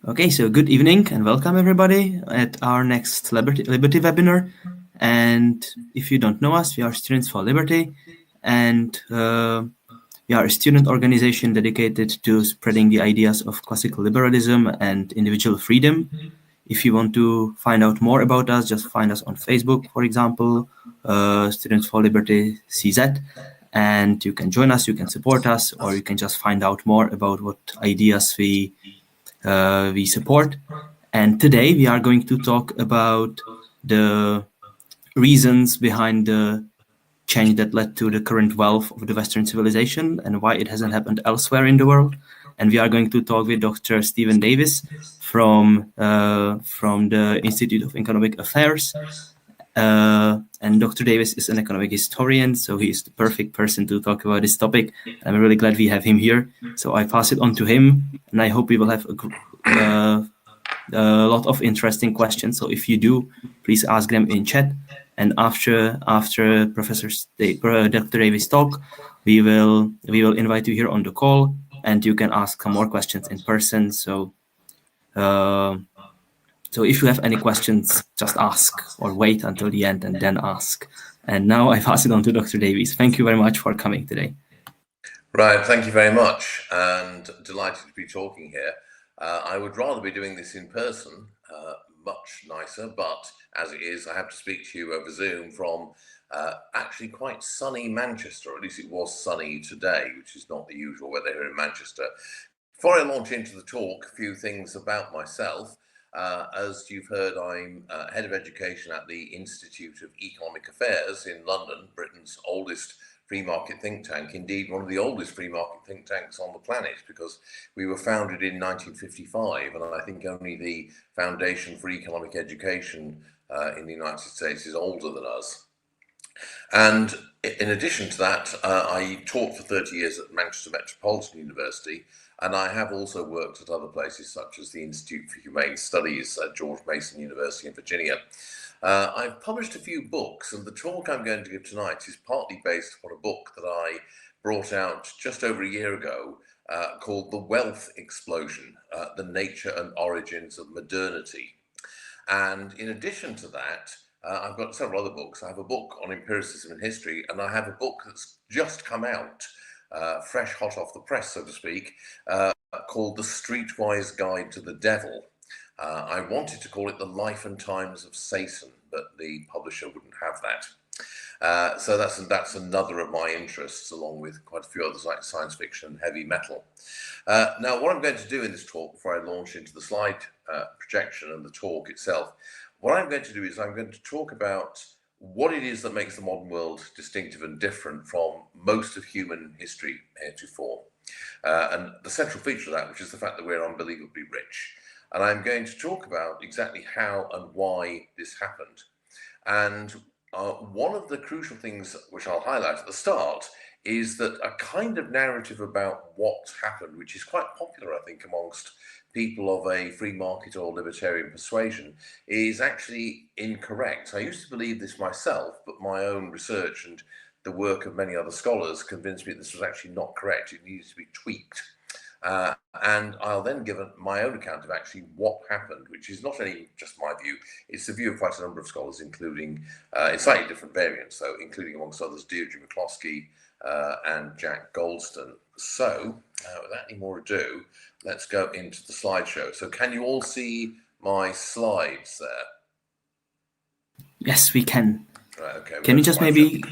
Okay, so good evening and welcome everybody at our next Liberty webinar. And if you don't know us, we are Students for Liberty, and we are a student organization dedicated to spreading the ideas of classical liberalism and individual freedom. If you want to find out more about us, just find us on Facebook, for example, Students for Liberty CZ, and you can join us, you can support us, or you can just find out more about what ideas we support. And today we are going to talk about the reasons behind the change that led to the current wealth of the Western civilization and why it hasn't happened elsewhere in the world. And we are going to talk with Dr. Stephen Davies from the Institute of Economic Affairs. And Dr. Davies is an economic historian, so he is the perfect person to talk about this topic. I'm really glad we have him here. So I pass it on to him, and I hope we will have a lot of interesting questions. So if you do, please ask them in chat. And after Dr. Davies' talk, we will invite you here on the call, and you can ask some more questions in person. So if you have any questions, just ask or wait until the end and then ask. And now I pass it on to Dr. Davies. Thank you very much for coming today. Right, thank you very much, and delighted to be talking here. I would rather be doing this in person, much nicer, but as it is, I have to speak to you over Zoom from actually quite sunny Manchester, or at least it was sunny today, which is not the usual weather here in Manchester. Before I launch into the talk, a few things about myself. As you've heard, I'm Head of Education at the Institute of Economic Affairs in London, Britain's oldest free market think tank, indeed one of the oldest free market think tanks on the planet, because we were founded in 1955, and I think only the Foundation for Economic Education in the United States is older than us. And in addition to that, I taught for 30 years at Manchester Metropolitan University, and I have also worked at other places such as the Institute for Humane Studies at George Mason University in Virginia. I've published a few books, and the talk I'm going to give tonight is partly based on a book that I brought out just over a year ago called The Wealth Explosion, The Nature and Origins of Modernity. And in addition to that, I've got several other books. I have a book on empiricism and history, and I have a book that's just come out, fresh hot off the press, so to speak, called The Streetwise Guide to the Devil. I wanted to call it The Life and Times of Satan, but the publisher wouldn't have that. So that's another of my interests, along with quite a few others like science fiction and heavy metal. Now, what I'm going to do in this talk, before I launch into the slide projection and the talk itself, what I'm going to do is I'm going to talk about what it is that makes the modern world distinctive and different from most of human history heretofore. And the central feature of that, which is the fact that we're unbelievably rich. And I'm going to talk about exactly how and why this happened. And one of the crucial things which I'll highlight at the start is that a kind of narrative about what happened, which is quite popular, I think, amongst people of a free market or libertarian persuasion, is actually incorrect. I used to believe this myself, but my own research and the work of many other scholars convinced me this was actually not correct. It needs to be tweaked. And I'll then give my own account of actually what happened, which is not only just my view, it's the view of quite a number of scholars, including, in slightly different variants, though, including amongst others Deirdre McCloskey and Jack Goldston. So, without any more ado, let's go into the slideshow. So can you all see my slides there? Yes, we can. Right, okay. Can you just maybe,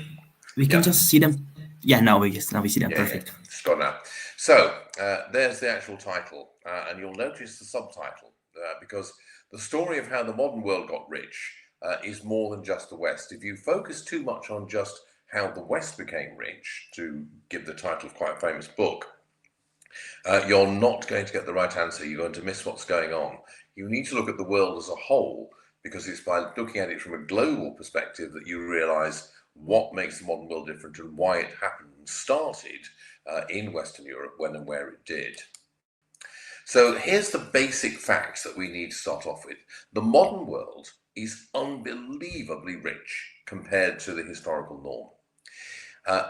we can just see them? Yeah, now we see them, perfect. Yeah, it's got now. So there's the actual title, and you'll notice the subtitle, because the story of how the modern world got rich is more than just the West. If you focus too much on just how the West became rich, to give the title of quite a famous book, you're not going to get the right answer. You're going to miss what's going on. You need to look at the world as a whole, because it's by looking at it from a global perspective that you realize what makes the modern world different and why it happened and started in Western Europe when and where it did. So here's the basic facts that we need to start off with. The modern world is unbelievably rich compared to the historical norm.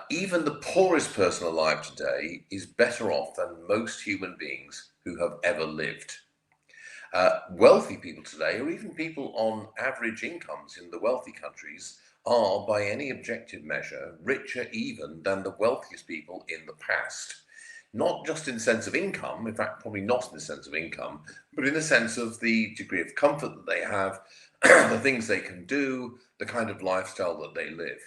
Even the poorest person alive today is better off than most human beings who have ever lived. Wealthy people today, or even people on average incomes in the wealthy countries, are, by any objective measure, richer even than the wealthiest people in the past. Not just in the sense of income, in fact, probably not in the sense of income, but in the sense of the degree of comfort that they have, the things they can do, the kind of lifestyle that they live.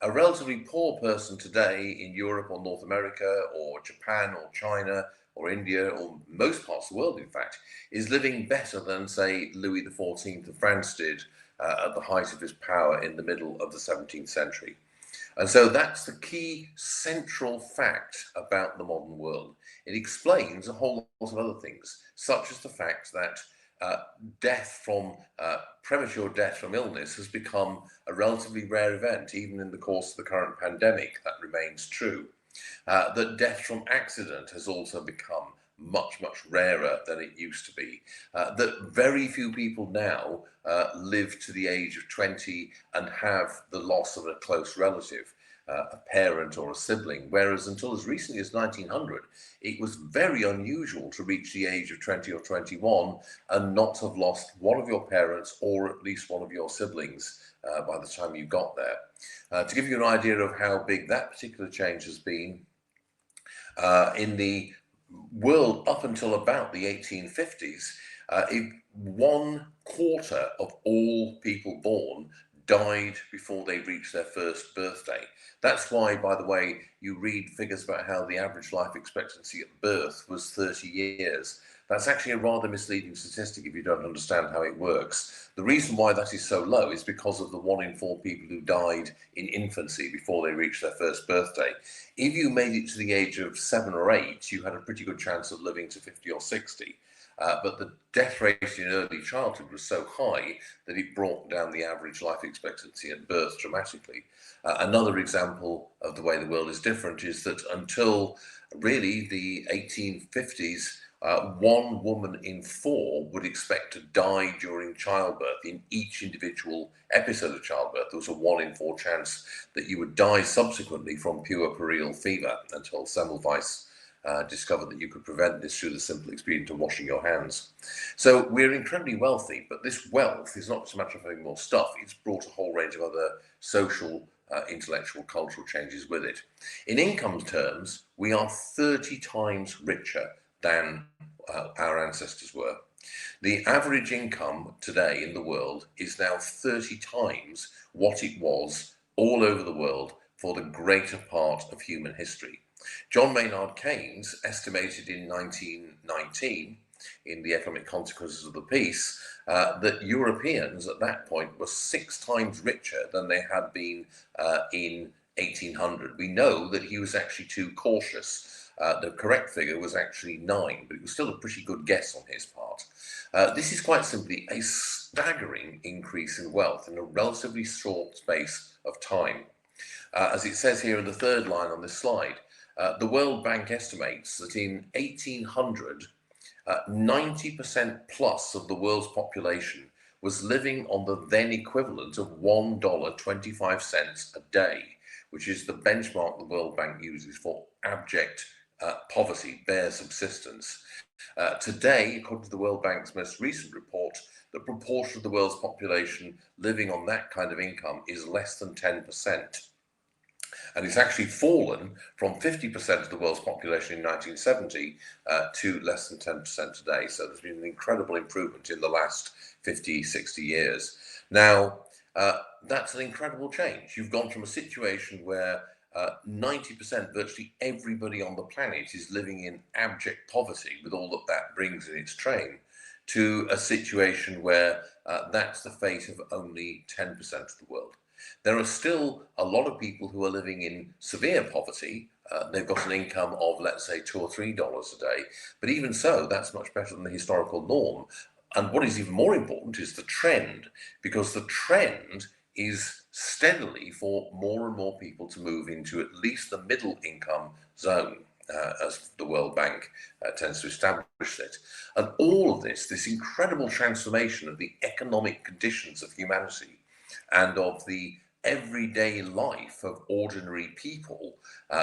A relatively poor person today in Europe or North America or Japan or China or India or most parts of the world, in fact, is living better than, say, Louis XIV of France did at the height of his power in the middle of the 17th century. And so that's the key central fact about the modern world. It explains a whole lot of other things, such as the fact that premature death from illness has become a relatively rare event, even in the course of the current pandemic. That remains true. That death from accident has also become much, much rarer than it used to be. That very few people now live to the age of 20 and have the loss of a close relative, a parent or a sibling, whereas until as recently as 1900, it was very unusual to reach the age of 20 or 21 and not have lost one of your parents or at least one of your siblings by the time you got there. To give you an idea of how big that particular change has been, in the world up until about the 1850s, 1/4 of all people born died before they reached their first birthday. That's why, by the way, you read figures about how the average life expectancy at birth was 30 years. That's actually a rather misleading statistic if you don't understand how it works. The reason why that is so low is because of the 1 in 4 people who died in infancy before they reached their first birthday. If you made it to the age of 7 or 8, you had a pretty good chance of living to 50 or 60. But the death rate in early childhood was so high that it brought down the average life expectancy at birth dramatically. Another example of the way the world is different is that until really the 1850s, 1 woman in 4 would expect to die during childbirth. In each individual episode of childbirth, there was a 1 in 4 chance that you would die subsequently from puerperal fever, until Semmelweis discovered that you could prevent this through the simple expedient of washing your hands. So we're incredibly wealthy, but this wealth is not just a matter of having more stuff. It's brought a whole range of other social, intellectual, cultural changes with it. In income terms, we are 30 times richer than our ancestors were. The average income today in the world is now 30 times what it was all over the world for the greater part of human history. John Maynard Keynes estimated in 1919, in The Economic Consequences of the Peace, that Europeans at that point were 6 times richer than they had been in 1800. We know that he was actually too cautious. The correct figure was actually 9, but it was still a pretty good guess on his part. This is quite simply a staggering increase in wealth in a relatively short space of time. As it says here in the third line on this slide, the World Bank estimates that in 1800, 90% plus of the world's population was living on the then equivalent of $1.25 a day, which is the benchmark the World Bank uses for abject poverty, bare subsistence. Today, according to the World Bank's most recent report, the proportion of the world's population living on that kind of income is less than 10%. And it's actually fallen from 50% of the world's population in 1970 to less than 10% today. So there's been an incredible improvement in the last 50, 60 years. Now, that's an incredible change. You've gone from a situation where 90%, virtually everybody on the planet is living in abject poverty with all that that brings in its train, to a situation where that's the fate of only 10% of the world. There are still a lot of people who are living in severe poverty. They've got an income of, let's say, $2 or $3 a day. But even so, that's much better than the historical norm. And what is even more important is the trend, because the trend is steadily for more and more people to move into at least the middle income zone, as the World Bank tends to establish it. And all of this incredible transformation of the economic conditions of humanity and of the everyday life of ordinary people,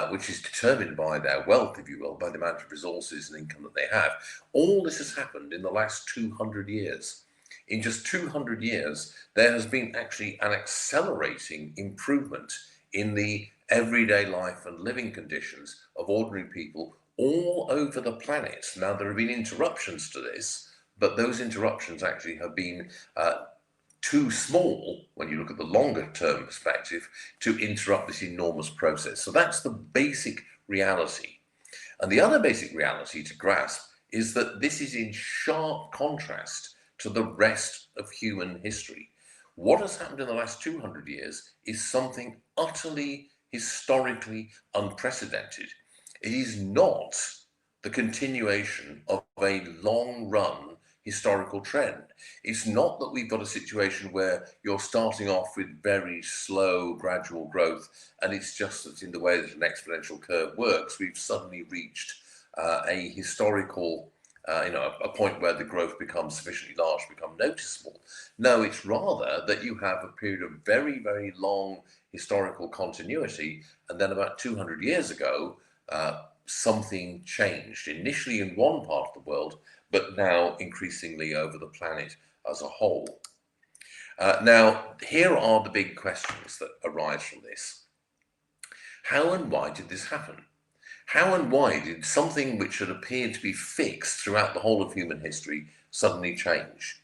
which is determined by their wealth, if you will, by the amount of resources and income that they have. All this has happened in the last 200 years. In just 200 years, there has been actually an accelerating improvement in the everyday life and living conditions of ordinary people all over the planet. Now, there have been interruptions to this, but those interruptions actually have been too small, when you look at the longer term perspective, to interrupt this enormous process. So that's the basic reality. And the other basic reality to grasp is that this is in sharp contrast to the rest of human history. What has happened in the last 200 years is something utterly, historically unprecedented. It is not the continuation of a long run historical trend. It's not that we've got a situation where you're starting off with very slow, gradual growth, and it's just that in the way that an exponential curve works, we've suddenly reached a historical, a point where the growth becomes sufficiently large to become noticeable. No, it's rather that you have a period of very, very long historical continuity, and then about 200 years ago, something changed, initially in one part of the world, but now increasingly over the planet as a whole. Now, here are the big questions that arise from this. How and why did this happen? How and why did something which had appeared to be fixed throughout the whole of human history suddenly change?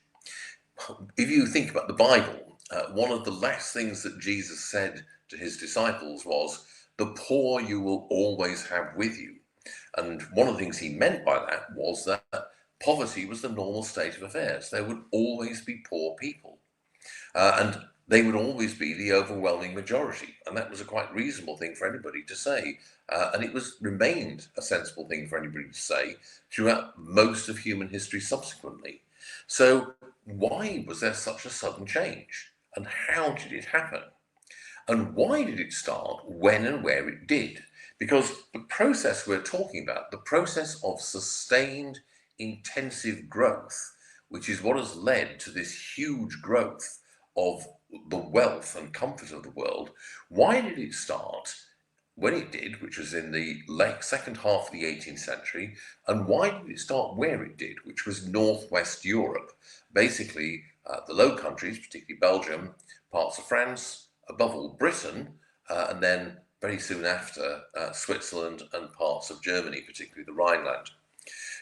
If you think about the Bible, one of the last things that Jesus said to his disciples was, "The poor you will always have with you." And one of the things he meant by that was that poverty was the normal state of affairs. There would always be poor people. And they would always be the overwhelming majority. And that was a quite reasonable thing for anybody to say. And it remained a sensible thing for anybody to say throughout most of human history subsequently. So why was there such a sudden change? And how did it happen? And why did it start when and where it did? Because the process we're talking about, the process of sustained intensive growth, which is what has led to this huge growth of the wealth and comfort of the world, why did it start when it did, which was in the second half of the 18th century, and why did it start where it did, which was northwest Europe, basically the Low Countries, particularly Belgium, parts of France, above all Britain, and then very soon after Switzerland and parts of Germany, particularly the Rhineland.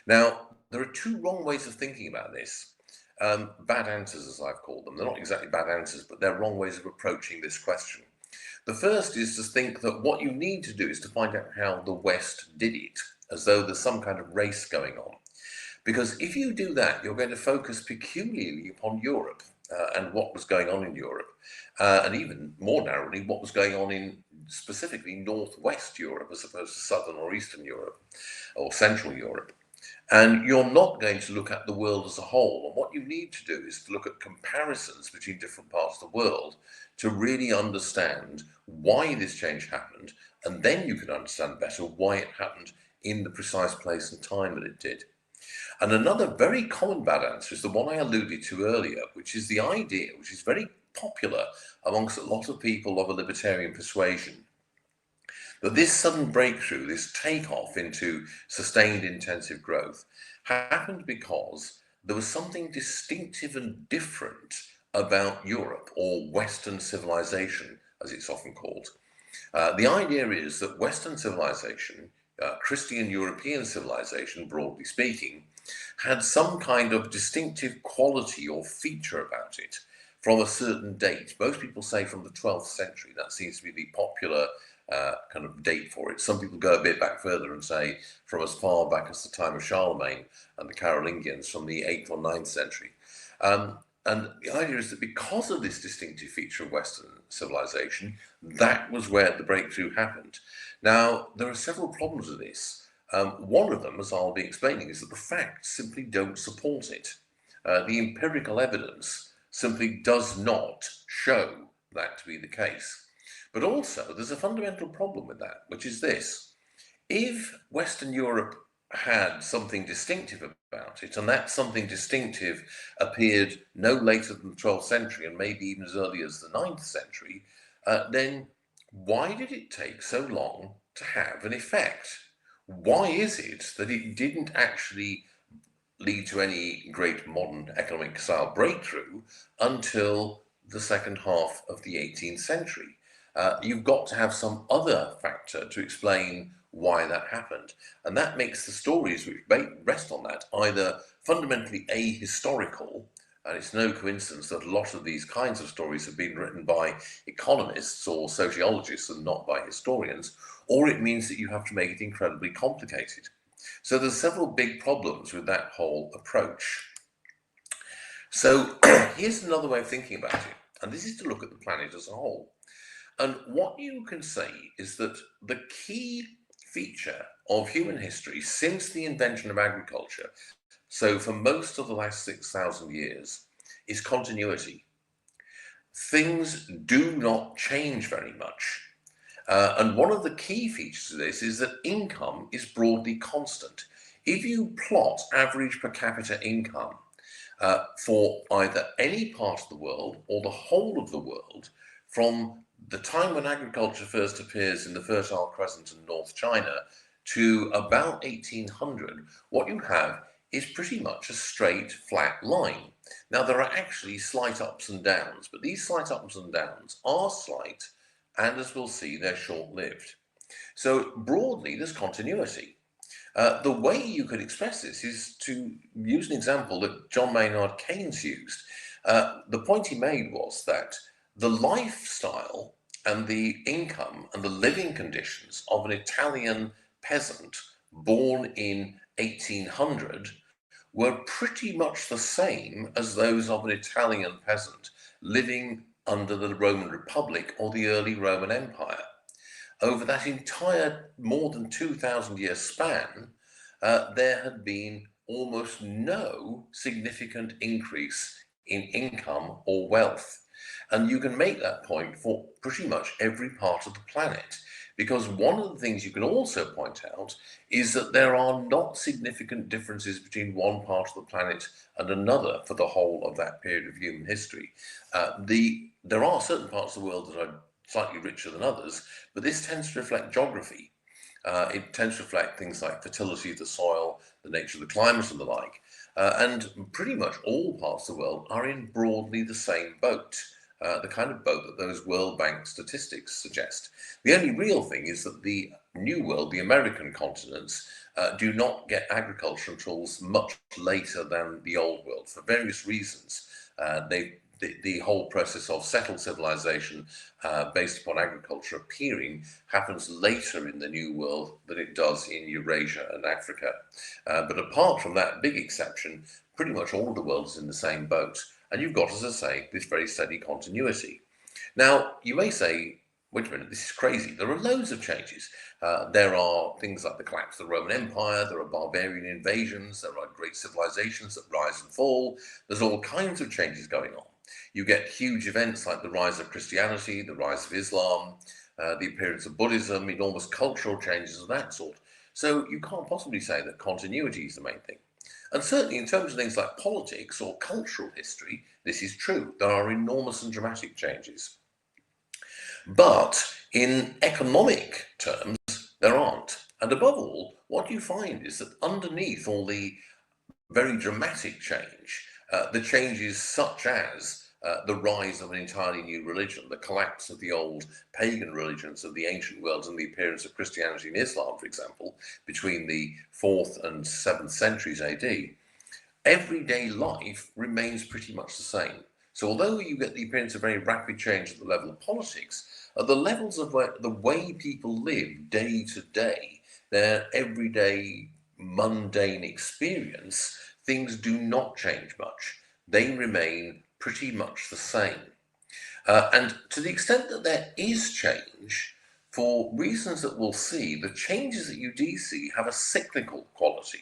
Now, there are two wrong ways of thinking about this. Bad answers, as I've called them. They're not exactly bad answers, but they're wrong ways of approaching this question. The first is to think that what you need to do is to find out how the West did it, as though there's some kind of race going on. Because if you do that, you're going to focus peculiarly upon Europe and what was going on in Europe, and even more narrowly, what was going on in specifically Northwest Europe as opposed to Southern or Eastern Europe or Central Europe. And you're not going to look at the world as a whole. And what you need to do is to look at comparisons between different parts of the world to really understand why this change happened. And then you can understand better why it happened in the precise place and time that it did. And another very common bad answer is the one I alluded to earlier, which is the idea, which is very popular amongst a lot of people of a libertarian persuasion, that this sudden breakthrough, this takeoff into sustained intensive growth, happened because there was something distinctive and different about Europe, or Western civilization, as it's often called. The idea is that Western civilization, Christian European civilization, broadly speaking, had some kind of distinctive quality or feature about it from a certain date. Most people say from the 12th century. That seems to be the popular kind of date for it. Some people go a bit back further and say from as far back as the time of Charlemagne and the Carolingians, from the 8th or 9th century. And the idea is that because of this distinctive feature of Western civilization, that was where the breakthrough happened. Now, there are several problems with this. One of them, as I'll be explaining, is that the facts simply don't support it. The empirical evidence simply does not show that to be the case. But also, there's a fundamental problem with that, which is this. If Western Europe had something distinctive about it, and that something distinctive appeared no later than the 12th century, and maybe even as early as the 9th century, then why did it take so long to have an effect? Why is it that it didn't actually lead to any great modern economic style breakthrough until the second half of the 18th century? You've got to have some other factor to explain why that happened. And that makes the stories which rest on that either fundamentally ahistorical, and it's no coincidence that a lot of these kinds of stories have been written by economists or sociologists and not by historians, or it means that you have to make it incredibly complicated. So there's several big problems with that whole approach. So here's another way of thinking about it, and this is to look at the planet as a whole. And what you can say is that the key feature of human history since the invention of agriculture, so for most of the last 6,000 years, is continuity. Things do not change very much. And one of the key features of this is that income is broadly constant. If you plot average per capita income for either any part of the world or the whole of the world, from the time when agriculture first appears in the Fertile Crescent in North China to about 1800, what you have is pretty much a straight, flat line. Now, there are actually slight ups and downs, but these slight ups and downs are slight, and as we'll see, they're short-lived. So broadly, there's continuity. The way you could express this is to use an example that John Maynard Keynes used. The point he made was that the lifestyle and the income and the living conditions of an Italian peasant born in 1800 were pretty much the same as those of an Italian peasant living under the Roman Republic or the early Roman Empire. Over that entire more than 2,000-year span, there had been almost no significant increase in income or wealth. And you can make that point for pretty much every part of the planet, because one of the things you can also point out is that there are not significant differences between one part of the planet and another for the whole of that period of human history. There are certain parts of the world that are slightly richer than others, but this tends to reflect geography. It tends to reflect things like fertility of the soil, the nature of the climate and the like. And pretty much all parts of the world are in broadly the same boat, the kind of boat that those World Bank statistics suggest. The only real thing is that the New World, the American continents, do not get agricultural tools much later than the Old World for various reasons. The whole process of settled civilization based upon agriculture appearing happens later in the New World than it does in Eurasia and Africa. But apart from that big exception, pretty much all of the world is in the same boat. And you've got, as I say, this very steady continuity. Now, you may say, wait a minute, this is crazy. There are loads of changes. There are things like the collapse of the Roman Empire, there are barbarian invasions, there are great civilizations that rise and fall. There's all kinds of changes going on. You get huge events like the rise of Christianity, the rise of Islam, the appearance of Buddhism, enormous cultural changes of that sort. So you can't possibly say that continuity is the main thing. And certainly in terms of things like politics or cultural history, this is true. There are enormous and dramatic changes. But in economic terms, there aren't. And above all, what you find is that underneath all the very dramatic change, the changes such as the rise of an entirely new religion, the collapse of the old pagan religions of the ancient world and the appearance of Christianity and Islam, for example, between the 4th and 7th centuries AD, everyday life remains pretty much the same. So although you get the appearance of very rapid change at the level of politics, at the levels of the way people live day to day, their everyday mundane experience, things do not change much. They remain pretty much the same. And to the extent that there is change, for reasons that we'll see, the changes that you do see have a cyclical quality.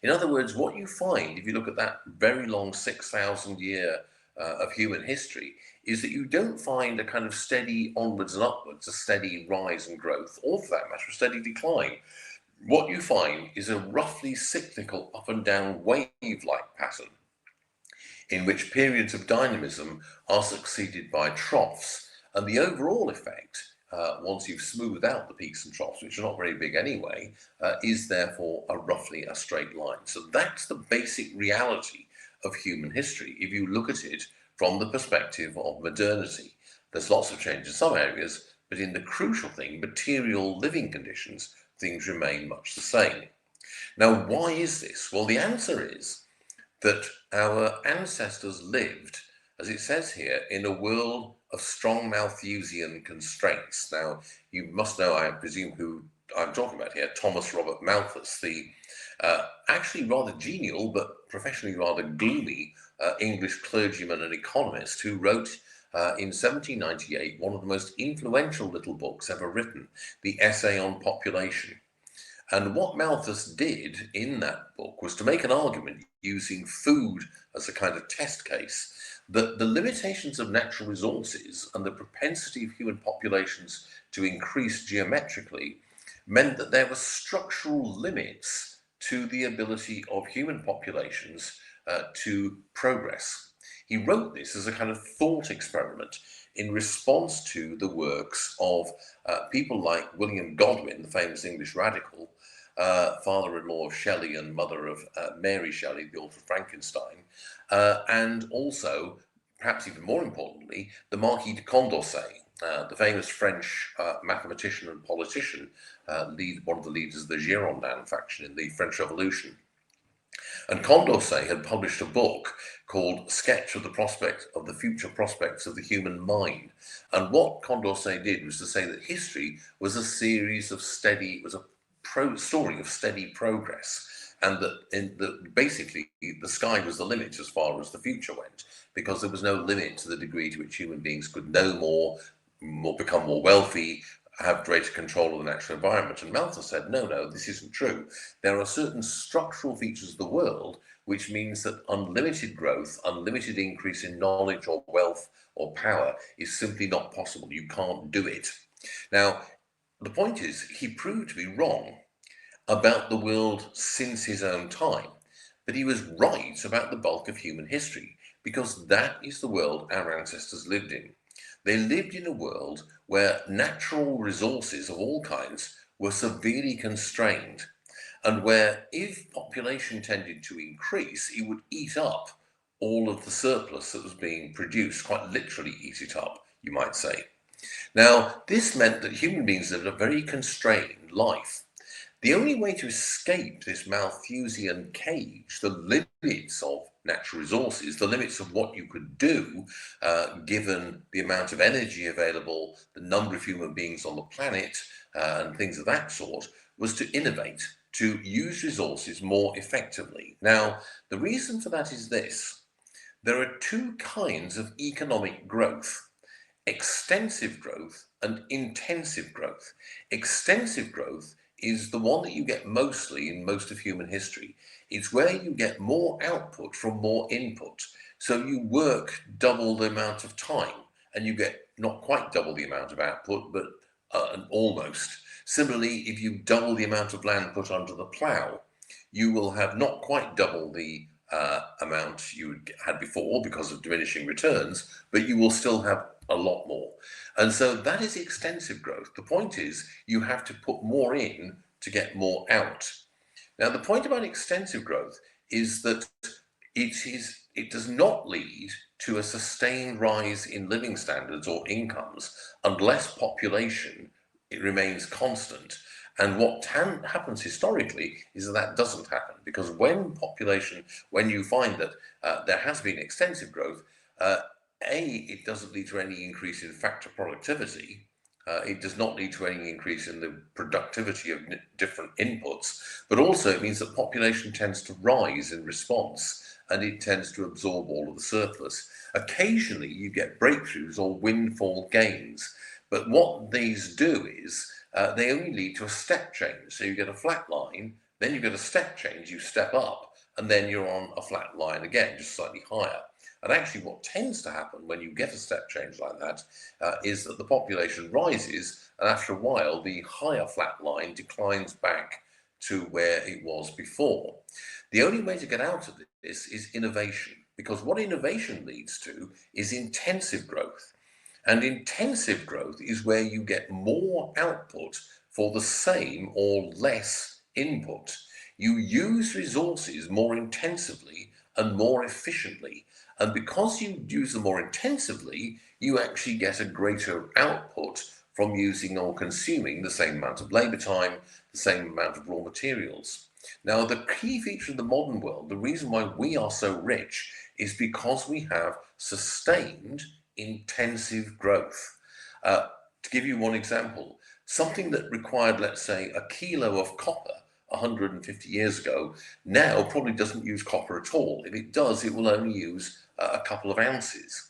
In other words, what you find, if you look at that very long 6,000 year of human history, is that you don't find a kind of steady onwards and upwards, a steady rise and growth, or for that matter, a steady decline. What you find is a roughly cyclical up and down wave-like pattern, in which periods of dynamism are succeeded by troughs. And the overall effect, once you've smoothed out the peaks and troughs, which are not very big anyway, is therefore roughly a straight line. So that's the basic reality of human history. If you look at it from the perspective of modernity, there's lots of change in some areas, but in the crucial thing, material living conditions, things remain much the same. Now, why is this? Well, the answer is that our ancestors lived, as it says here, in a world of strong Malthusian constraints. Now, you must know, I presume, who I'm talking about here, Thomas Robert Malthus, the actually rather genial but professionally rather gloomy English clergyman and economist who wrote in 1798 one of the most influential little books ever written, the Essay on Population. And what Malthus did in that book was to make an argument using food as a kind of test case that the limitations of natural resources and the propensity of human populations to increase geometrically meant that there were structural limits to the ability of human populations to progress. He wrote this as a kind of thought experiment in response to the works of people like William Godwin, the famous English radical, father-in-law of Shelley and mother of Mary Shelley, the author of Frankenstein, and also, perhaps even more importantly, the Marquis de Condorcet, the famous French mathematician and politician, one of the leaders of the Girondin faction in the French Revolution. And Condorcet had published a book called Sketch of the Future Prospects of the Human Mind. And what Condorcet did was to say that history was a series of story of steady progress, and that basically the sky was the limit as far as the future went, because there was no limit to the degree to which human beings could know more, become more wealthy, have greater control of the natural environment. And Malthus said, no, this isn't true. There are certain structural features of the world which means that unlimited growth, unlimited increase in knowledge or wealth or power is simply not possible. You can't do it. Now, the point is, he proved to be wrong about the world since his own time, but he was right about the bulk of human history, because that is the world our ancestors lived in. They lived in a world where natural resources of all kinds were severely constrained, and where if population tended to increase, it would eat up all of the surplus that was being produced, quite literally eat it up, you might say. Now, this meant that human beings lived a very constrained life. The only way to escape this Malthusian cage, the limits of natural resources, the limits of what you could do, given the amount of energy available, the number of human beings on the planet, and things of that sort, was to innovate, to use resources more effectively. Now, the reason for that is this. There are two kinds of economic growth: extensive growth and intensive growth. Extensive growth is the one that you get mostly in most of human history. It's where you get more output from more input. So you work double the amount of time and you get not quite double the amount of output, but almost. Similarly, if you double the amount of land put under the plough, you will have not quite double the amount you had before because of diminishing returns, but you will still have a lot more. And so that is extensive growth. The point is you have to put more in to get more out. Now, the point about extensive growth is that it does not lead to a sustained rise in living standards or incomes unless population remains constant. And what happens historically is that doesn't happen, because when you find that there has been extensive growth, it doesn't lead to any increase in factor productivity. It does not lead to any increase in the productivity of different inputs, but also it means that population tends to rise in response, and it tends to absorb all of the surplus. Occasionally you get breakthroughs or windfall gains, but what these do is they only lead to a step change. So you get a flat line, then you get a step change, you step up, and then you're on a flat line again, just slightly higher. And actually what tends to happen when you get a step change like that is that the population rises, and after a while the higher flat line declines back to where it was before. The only way to get out of this is innovation, because what innovation leads to is intensive growth. And intensive growth is where you get more output for the same or less input. You use resources more intensively and more efficiently. And because you use them more intensively, you actually get a greater output from using or consuming the same amount of labor time, the same amount of raw materials. Now, the key feature of the modern world, the reason why we are so rich, is because we have sustained intensive growth. To give you one example, something that required, let's say, a kilo of copper 150 years ago, now probably doesn't use copper at all. If it does, it will only use a couple of ounces.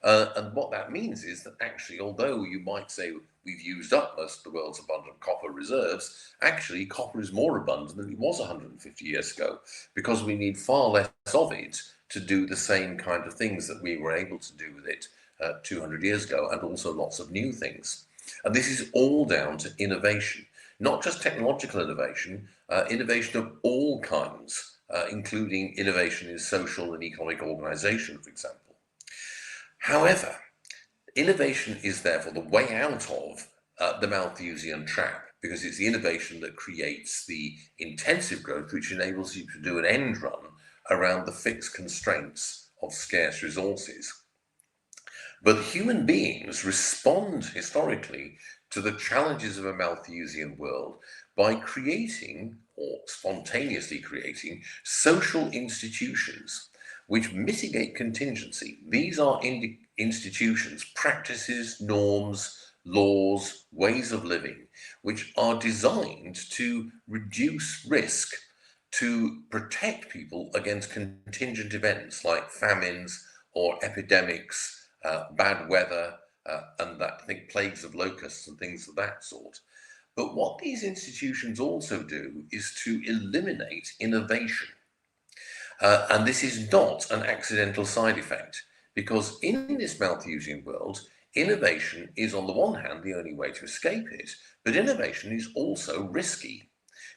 And what that means is that actually, although you might say we've used up most of the world's abundant copper reserves, actually copper is more abundant than it was 150 years ago, because we need far less of it to do the same kind of things that we were able to do with it 200 years ago, and also lots of new things. And this is all down to innovation, not just technological innovation, innovation of all kinds, including innovation in social and economic organization, for example. However, innovation is therefore the way out of the Malthusian trap, because it's the innovation that creates the intensive growth which enables you to do an end run around the fixed constraints of scarce resources. But human beings respond historically to the challenges of a Malthusian world by creating, or spontaneously creating, social institutions which mitigate contingency. These are institutions, practices, norms, laws, ways of living, which are designed to reduce risk, to protect people against contingent events like famines or epidemics, bad weather, and that think plagues of locusts and things of that sort. But what these institutions also do is to eliminate innovation. And this is not an accidental side effect, because in this Malthusian world, innovation is on the one hand the only way to escape it, but innovation is also risky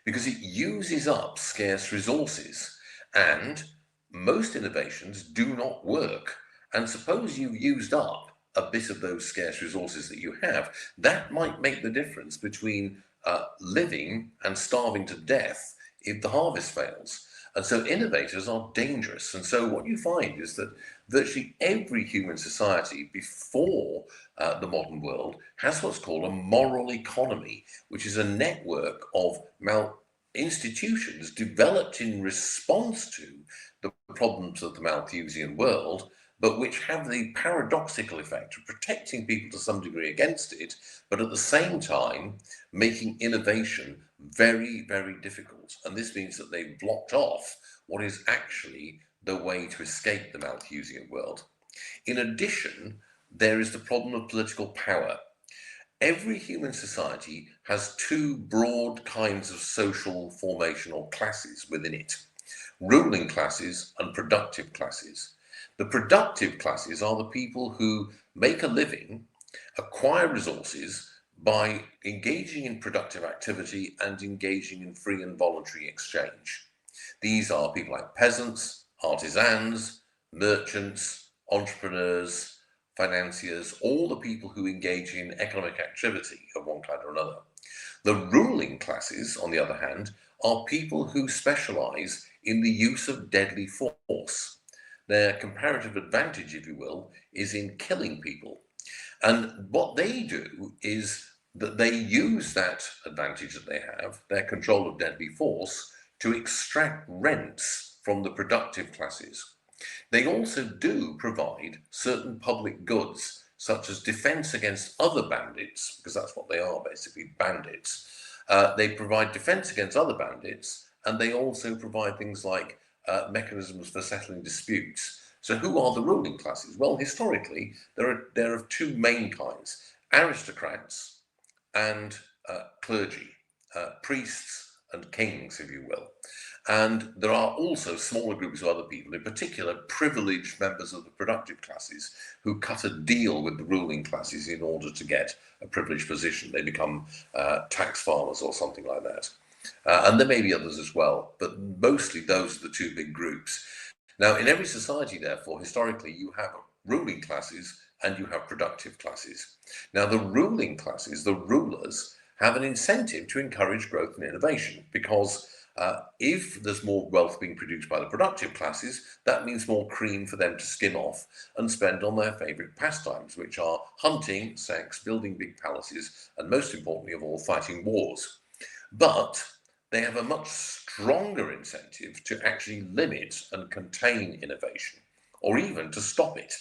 because it uses up scarce resources, and most innovations do not work. And suppose you've used up a bit of those scarce resources that you have, that might make the difference between living and starving to death if the harvest fails. And so innovators are dangerous. And so what you find is that virtually every human society before the modern world has what's called a moral economy, which is a network of institutions developed in response to the problems of the Malthusian world, but which have the paradoxical effect of protecting people to some degree against it, but at the same time making innovation very, very difficult. And this means that they've blocked off what is actually the way to escape the Malthusian world. In addition, there is the problem of political power. Every human society has two broad kinds of social formational classes within it: ruling classes and productive classes. The productive classes are the people who make a living, acquire resources by engaging in productive activity and engaging in free and voluntary exchange. These are people like peasants, artisans, merchants, entrepreneurs, financiers, all the people who engage in economic activity of one kind or another. The ruling classes, on the other hand, are people who specialize in the use of deadly force. Their comparative advantage, if you will, is in killing people. And what they do is that they use that advantage that they have, their control of deadly force, to extract rents from the productive classes. They also do provide certain public goods, such as defense against other bandits, because that's what they are, basically, bandits. They provide defense against other bandits, and they also provide things like mechanisms for settling disputes. So who are the ruling classes? Well, historically, there are two main kinds: aristocrats and clergy, priests and kings, if you will. And there are also smaller groups of other people, in particular privileged members of the productive classes, who cut a deal with the ruling classes in order to get a privileged position. They become tax farmers or something like that. And there may be others as well, but mostly those are the two big groups. Now, in every society, therefore, historically, you have ruling classes and you have productive classes. Now, the ruling classes, the rulers, have an incentive to encourage growth and innovation, because if there's more wealth being produced by the productive classes, that means more cream for them to skim off and spend on their favourite pastimes, which are hunting, sex, building big palaces, and most importantly of all, fighting wars. But they have a much stronger incentive to actually limit and contain innovation, or even to stop it.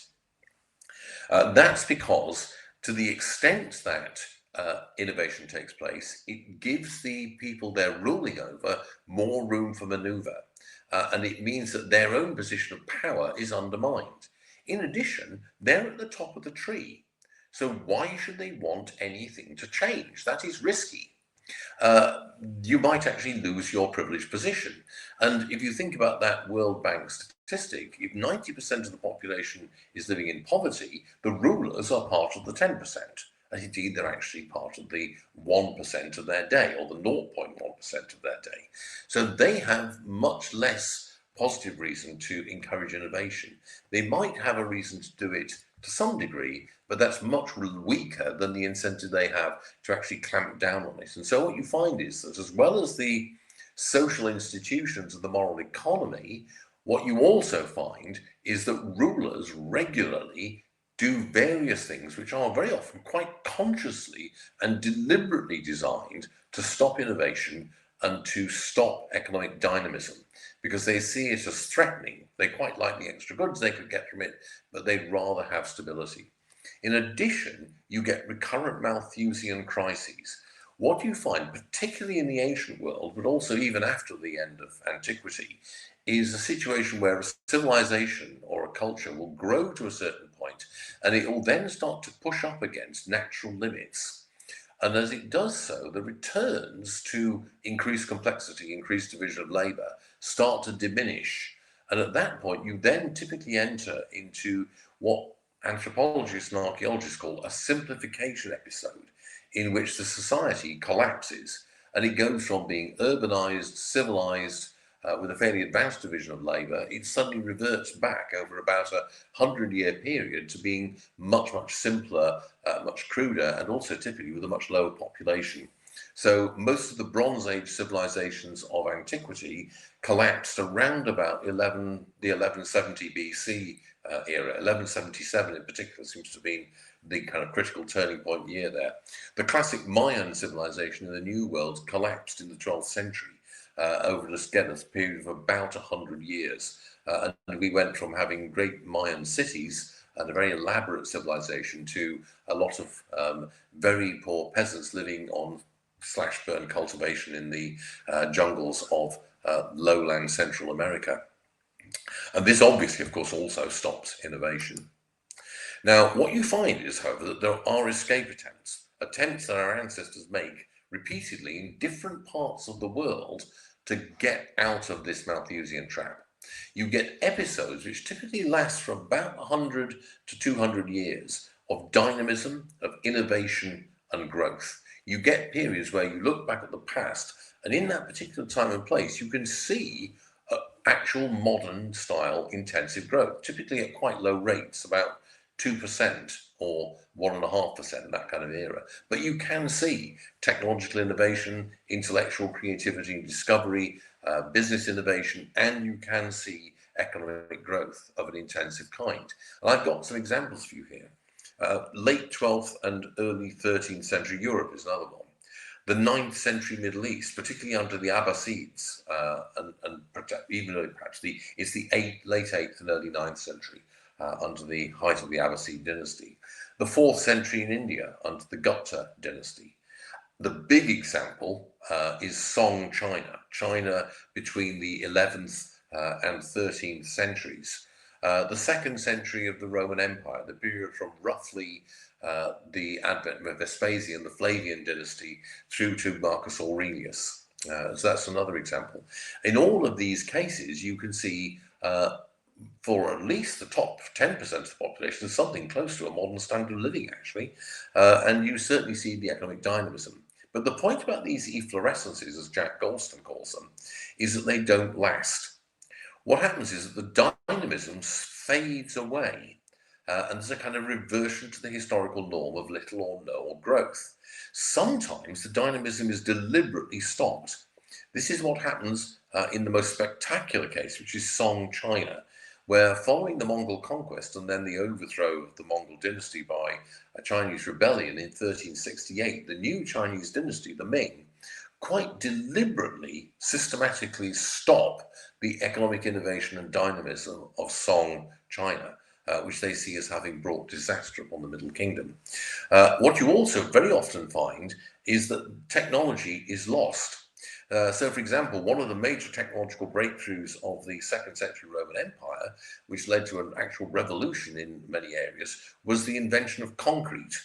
That's because, to the extent that innovation takes place, it gives the people they're ruling over more room for maneuver, and it means that their own position of power is undermined. In addition, they're at the top of the tree, so why should they want anything to change? That is risky. You might actually lose your privileged position. And if you think about that World Bank statistic, if 90% of the population is living in poverty, the rulers are part of the 10%. And indeed, they're actually part of the 1% of their day, or the 0.1% of their day. So they have much less positive reason to encourage innovation. They might have a reason to do it to some degree, but that's much weaker than the incentive they have to actually clamp down on it. And so what you find is that, as well as the social institutions of the moral economy, what you also find is that rulers regularly do various things which are very often quite consciously and deliberately designed to stop innovation and to stop economic dynamism, because they see it as threatening. They quite like the extra goods they could get from it, but they'd rather have stability. In addition, you get recurrent Malthusian crises. What you find, particularly in the ancient world, but also even after the end of antiquity, is a situation where a civilization or a culture will grow to a certain point, and it will then start to push up against natural limits. And as it does so, the returns to increased complexity, increased division of labour, start to diminish. And at that point, you then typically enter into what anthropologists and archaeologists call a simplification episode, in which the society collapses, and it goes from being urbanized, civilized, with a fairly advanced division of labour, it suddenly reverts back over about 100-year period to being much, much simpler, much cruder, and also typically with a much lower population. So most of the Bronze Age civilizations of antiquity collapsed around about the 1170 BC era. 1177 in particular seems to have been the kind of critical turning point year there. The classic Mayan civilization in the New World collapsed in the 12th century over a period of about 100 years. And we went from having great Mayan cities and a very elaborate civilization to a lot of very poor peasants living on slash-burn cultivation in the jungles of lowland Central America. And this obviously, of course, also stops innovation. Now, what you find is, however, that there are escape attempts that our ancestors make repeatedly in different parts of the world to get out of this Malthusian trap. You get episodes which typically last for about 100 to 200 years of dynamism, of innovation and growth. You get periods where you look back at the past, and in that particular time and place, you can see actual modern style intensive growth, typically at quite low rates, about 2% or 1.5%, that kind of era. But you can see technological innovation, intellectual creativity and discovery, business innovation, and you can see economic growth of an intensive kind. And I've got some examples for you here. Late 12th and early 13th century Europe is another one. The 9th century Middle East, particularly under the Abbasids, and even perhaps it's the late 8th and early 9th century, under the height of the Abbasid dynasty. The 4th century in India under the Gupta dynasty. The big example is Song China, China between the 11th and 13th centuries. The 2nd century of the Roman Empire, the period from roughly the advent of Vespasian, the Flavian dynasty, through to Marcus Aurelius. So that's another example. In all of these cases, you can see for at least the top 10% of the population, something close to a modern standard of living, actually. And you certainly see the economic dynamism. But the point about these efflorescences, as Jack Goldstein calls them, is that they don't last. What happens is that the dynamism fades away. and there's a kind of reversion to the historical norm of little or no growth. Sometimes the dynamism is deliberately stopped. This is what happens in the most spectacular case, which is Song, China, where following the Mongol conquest and then the overthrow of the Mongol dynasty by a Chinese rebellion in 1368, the new Chinese dynasty, the Ming, quite deliberately, systematically stop the economic innovation and dynamism of Song, China, which they see as having brought disaster upon the Middle Kingdom. What you also very often find is that technology is lost. So, for example, one of the major technological breakthroughs of the 2nd century Roman Empire, which led to an actual revolution in many areas, was the invention of concrete.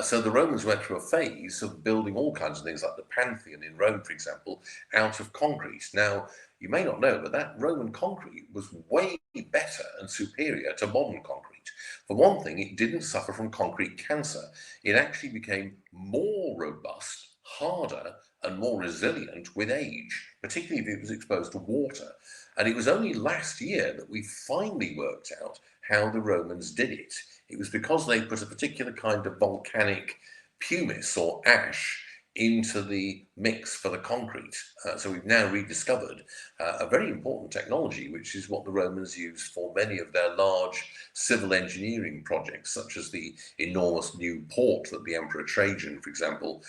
So the Romans went through a phase of building all kinds of things, like the Pantheon in Rome, for example, out of concrete. Now, you may not know, but that Roman concrete was way better and superior to modern concrete. For one thing, it didn't suffer from concrete cancer. It actually became more robust, harder, and more resilient with age, particularly if it was exposed to water. And it was only last year that we finally worked out how the Romans did it. It was because they put a particular kind of volcanic pumice or ash into the mix for the concrete. So we've now rediscovered a very important technology, which is what the Romans used for many of their large civil engineering projects, such as the enormous new port that the Emperor Trajan, for example,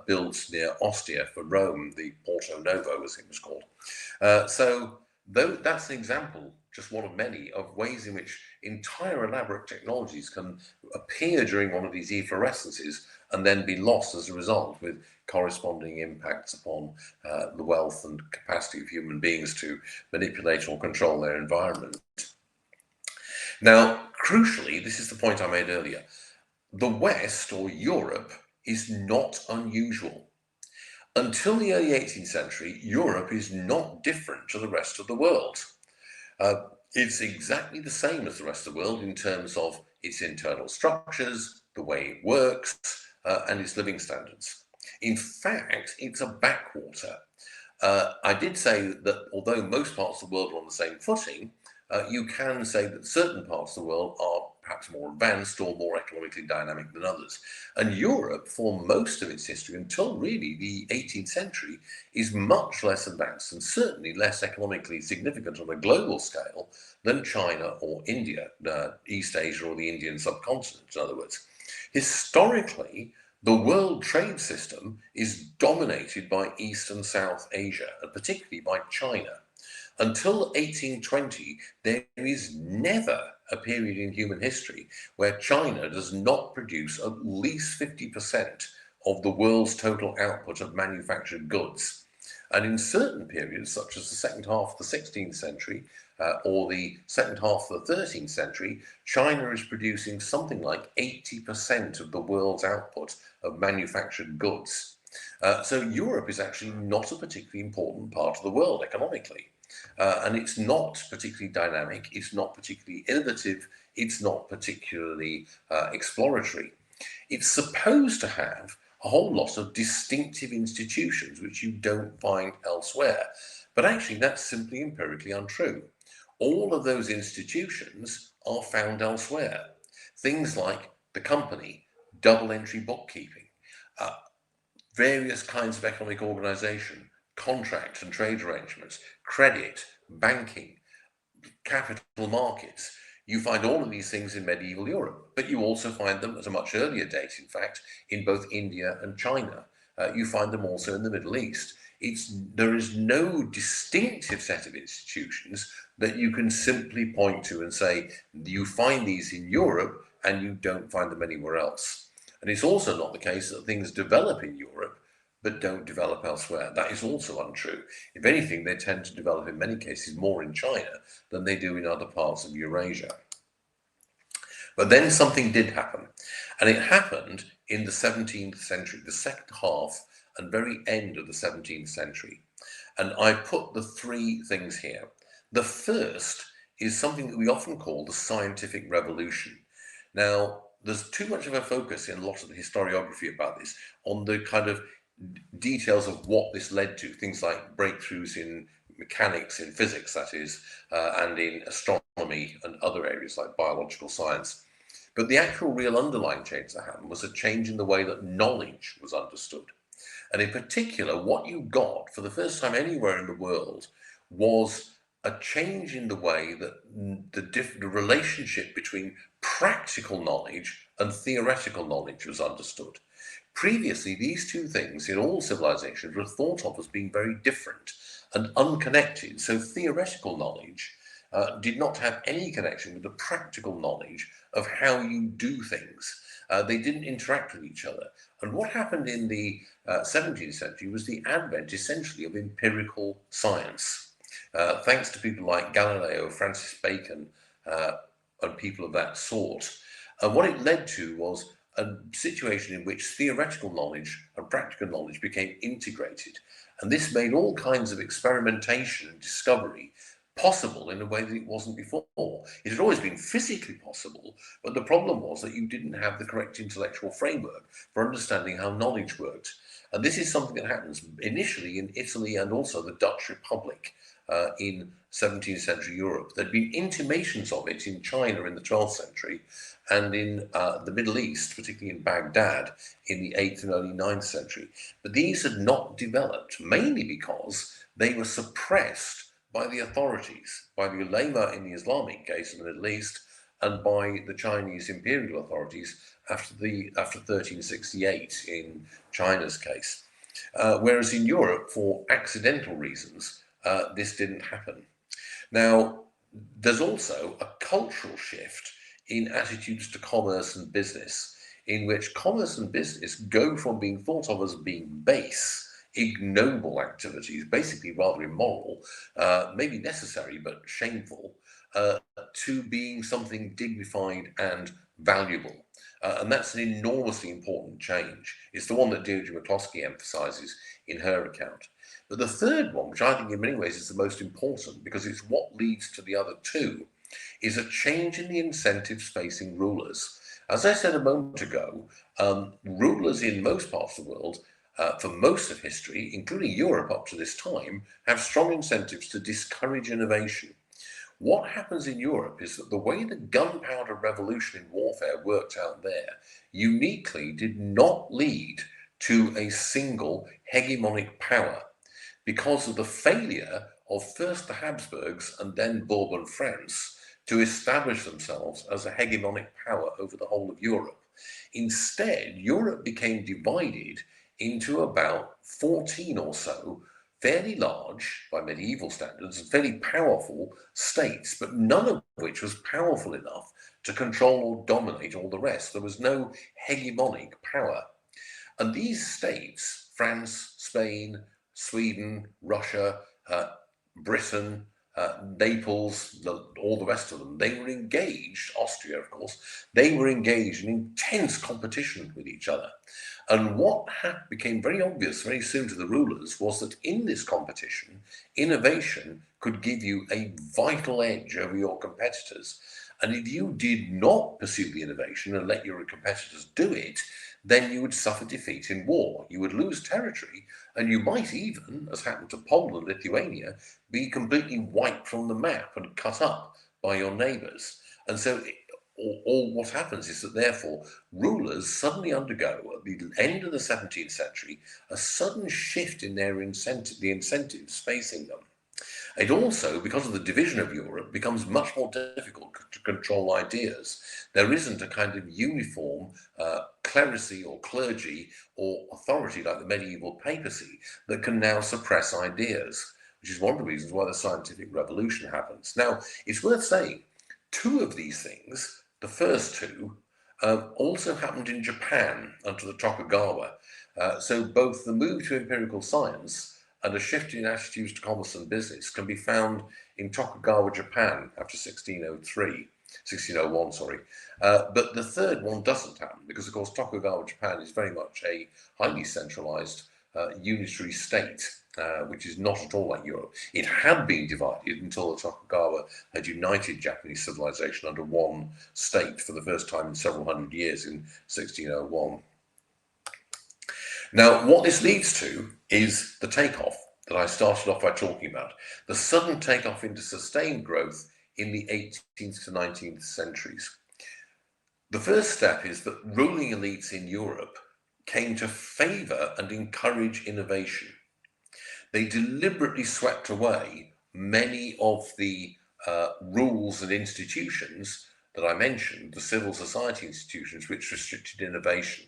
built near Ostia for Rome, the Porto Novo, as it was called. So that's an example, just one of many, of ways in which entire elaborate technologies can appear during one of these efflorescences and then be lost as a result, with corresponding impacts upon the wealth and capacity of human beings to manipulate or control their environment. Now, crucially, this is the point I made earlier, the West, or Europe, is not unusual. Until the early 18th century, Europe is not different to the rest of the world. It's exactly the same as the rest of the world in terms of its internal structures, the way it works, and its living standards. In fact, it's a backwater. I did say that although most parts of the world are on the same footing, you can say that certain parts of the world are perhaps more advanced or more economically dynamic than others. And Europe, for most of its history, until really the 18th century, is much less advanced and certainly less economically significant on a global scale than China or India, East Asia or the Indian subcontinent, in other words. Historically, the world trade system is dominated by East and South Asia, and particularly by China. Until 1820, there is never a period in human history where China does not produce at least 50% of the world's total output of manufactured goods. And in certain periods, such as the second half of the 16th century or the second half of the 13th century, China is producing something like 80% of the world's output of manufactured goods. So Europe is actually not a particularly important part of the world economically. And it's not particularly dynamic, it's not particularly innovative, it's not particularly exploratory. It's supposed to have a whole lot of distinctive institutions which you don't find elsewhere. But actually, that's simply empirically untrue. All of those institutions are found elsewhere. Things like the company, double entry bookkeeping, various kinds of economic organization, contract and trade arrangements, credit, banking, capital markets. You find all of these things in medieval Europe, but you also find them at a much earlier date, in fact, in both India and China. You find them also in the Middle East. There is no distinctive set of institutions that you can simply point to and say, you find these in Europe and you don't find them anywhere else. And it's also not the case that things develop in Europe but don't develop elsewhere. That is also untrue. If anything, they tend to develop in many cases more in China than they do in other parts of Eurasia. But then something did happen, and it happened in the 17th century, the second half and very end of the 17th century. And I put the three things here. The first is something that we often call the scientific revolution. Now, there's too much of a focus in a lot of the historiography about this on the kind of details of what this led to, things like breakthroughs in mechanics, in physics, that is, and in astronomy and other areas like biological science. But the actual real underlying change that happened was a change in the way that knowledge was understood. And in particular, what you got for the first time anywhere in the world was a change in the way that the relationship between practical knowledge and theoretical knowledge was understood. Previously, these two things in all civilizations were thought of as being very different and unconnected. So theoretical knowledge did not have any connection with the practical knowledge of how you do things. They didn't interact with each other. And what happened in the 17th century was the advent, essentially, of empirical science. Thanks to people like Galileo, Francis Bacon, and people of that sort. And what it led to was a situation in which theoretical knowledge and practical knowledge became integrated. And this made all kinds of experimentation and discovery possible in a way that it wasn't before. It had always been physically possible, but the problem was that you didn't have the correct intellectual framework for understanding how knowledge worked. And this is something that happens initially in Italy and also the Dutch Republic in 17th century Europe. There'd been intimations of it in China in the 12th century and in the Middle East, particularly in Baghdad, in the 8th and early 9th century. But these had not developed, mainly because they were suppressed by the authorities, by the ulama in the Islamic case in the Middle East, and by the Chinese imperial authorities after 1368 in China's case. Whereas in Europe, for accidental reasons, this didn't happen. Now, there's also a cultural shift in attitudes to commerce and business, in which commerce and business go from being thought of as being base, ignoble activities, basically rather immoral, maybe necessary but shameful, to being something dignified and valuable. And that's an enormously important change. It's the one that Deirdre McCloskey emphasizes in her account. But the third one, which I think in many ways is the most important because it's what leads to the other two, is a change in the incentives facing rulers. As I said a moment ago, rulers in most parts of the world, for most of history, including Europe up to this time, have strong incentives to discourage innovation. What happens in Europe is that the way the gunpowder revolution in warfare worked out there uniquely did not lead to a single hegemonic power because of the failure of first the Habsburgs and then Bourbon France to establish themselves as a hegemonic power over the whole of Europe. Instead, Europe became divided into about 14 or so fairly large, by medieval standards, fairly powerful states, but none of which was powerful enough to control or dominate all the rest. There was no hegemonic power. And these states, France, Spain, Sweden, Russia, Britain, Naples, all the rest of them, they were engaged, Austria, of course, they were engaged in intense competition with each other. And what became very obvious very soon to the rulers was that in this competition, innovation could give you a vital edge over your competitors. And if you did not pursue the innovation and let your competitors do it, then you would suffer defeat in war. You would lose territory, and you might even, as happened to Poland and Lithuania, be completely wiped from the map and cut up by your neighbours. And so all what happens is that therefore rulers suddenly undergo at the end of the 17th century a sudden shift in their the incentives facing them. It also, because of the division of Europe, becomes much more difficult to control ideas. There isn't a kind of uniform clerisy or clergy or authority like the medieval papacy that can now suppress ideas, which is one of the reasons why the scientific revolution happens. Now, it's worth saying, two of these things, the first two, also happened in Japan under the Tokugawa. So both the move to empirical science and a shift in attitudes to commerce and business can be found in Tokugawa, Japan after 1601, sorry. But the third one doesn't happen because, of course, Tokugawa, Japan is very much a highly centralized unitary state, which is not at all like Europe. It had been divided until the Tokugawa had united Japanese civilization under one state for the first time in several hundred years in 1601. Now, what this leads to is the takeoff that I started off by talking about, the sudden takeoff into sustained growth in the 18th to 19th centuries. The first step is that ruling elites in Europe came to favour and encourage innovation. They deliberately swept away many of the rules and institutions that I mentioned, the civil society institutions, which restricted innovation.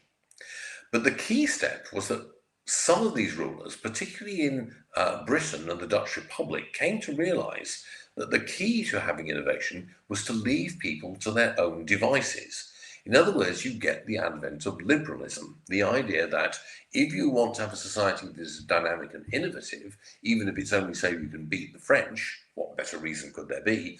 But the key step was that some of these rulers, particularly in Britain and the Dutch Republic, came to realise that the key to having innovation was to leave people to their own devices. In other words, you get the advent of liberalism, the idea that if you want to have a society that is dynamic and innovative, even if it's only so you can beat the French, what better reason could there be,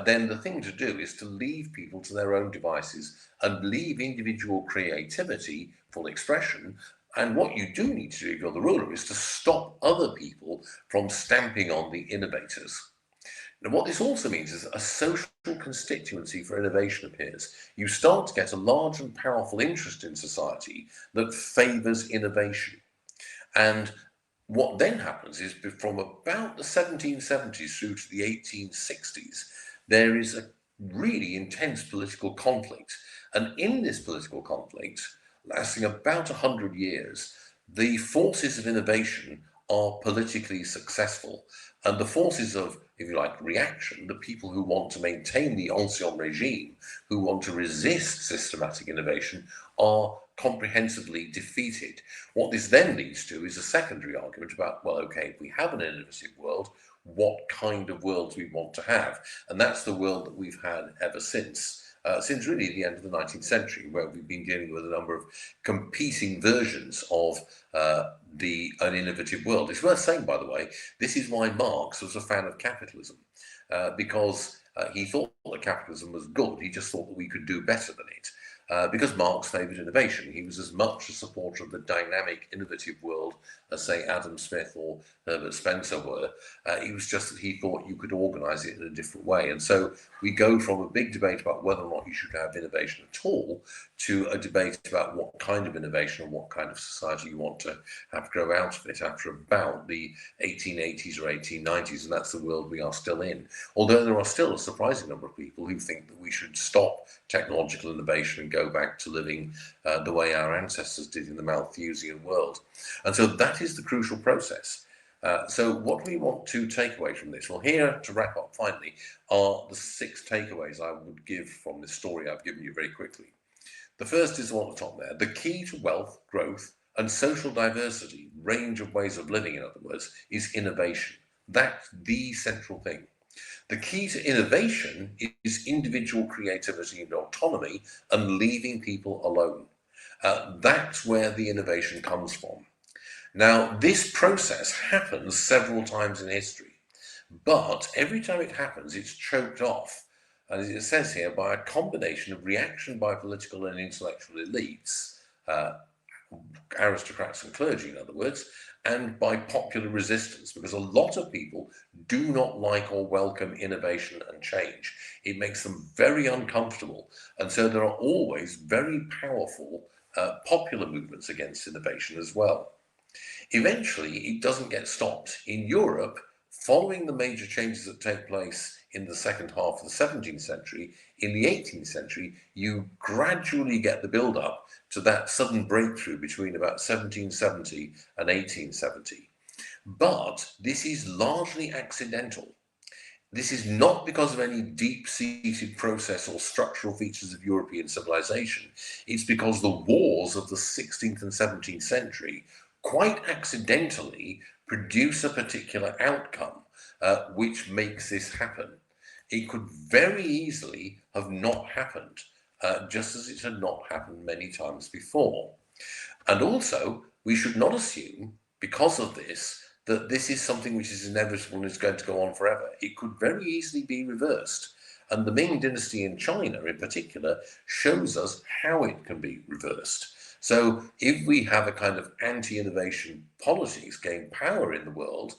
then the thing to do is to leave people to their own devices and leave individual creativity, full expression. And what you do need to do if you're the ruler is to stop other people from stamping on the innovators. Now, what this also means is a social constituency for innovation appears. You start to get a large and powerful interest in society that favours innovation. And what then happens is from about the 1770s through to the 1860s, there is a really intense political conflict. And in this political conflict, lasting about 100 years, the forces of innovation are politically successful. And the forces of, if you like, reaction, the people who want to maintain the ancien regime, who want to resist systematic innovation, are comprehensively defeated. What this then leads to is a secondary argument about, well, okay, if we have an innovative world, what kind of world do we want to have? And that's the world that we've had ever since really the end of the 19th century, where we've been dealing with a number of competing versions of an innovative world. It's worth saying, by the way, this is why Marx was a fan of capitalism, because he thought that capitalism was good. He just thought that we could do better than it. Because Marx favoured innovation. He was as much a supporter of the dynamic, innovative world as, say, Adam Smith or Herbert Spencer were. It was just that he thought you could organise it in a different way. And so we go from a big debate about whether or not you should have innovation at all to a debate about what kind of innovation and what kind of society you want to have grow out of it after about the 1880s or 1890s. And that's the world we are still in. Although there are still a surprising number of people who think that we should stop technological innovation and go back to living the way our ancestors did in the Malthusian world. And so that is the crucial process. So what we want to take away from this, well, here to wrap up finally, are the 6 takeaways I would give from this story I've given you very quickly. The first is the one at the top there. The key to wealth, growth, and social diversity, range of ways of living, in other words, is innovation. That's the central thing. The key to innovation is individual creativity and autonomy and leaving people alone. That's where the innovation comes from. Now, this process happens several times in history, but every time it happens, it's choked off, and as it says here, by a combination of reaction by political and intellectual elites, aristocrats and clergy, in other words, and by popular resistance, because a lot of people do not like or welcome innovation and change. It makes them very uncomfortable. And so there are always very powerful popular movements against innovation as well. Eventually, it doesn't get stopped. In Europe, following the major changes that take place in the second half of the 17th century, in the 18th century, you gradually get the build-up to that sudden breakthrough between about 1770 and 1870. But this is largely accidental. This is not because of any deep-seated process or structural features of European civilization. It's because the wars of the 16th and 17th century quite accidentally produce a particular outcome which makes this happen. It could very easily have not happened, just as it had not happened many times before. And also, we should not assume, because of this, that this is something which is inevitable and is going to go on forever. It could very easily be reversed. And the Ming Dynasty in China, in particular, shows us how it can be reversed. So if we have a kind of anti-innovation politics gain power in the world,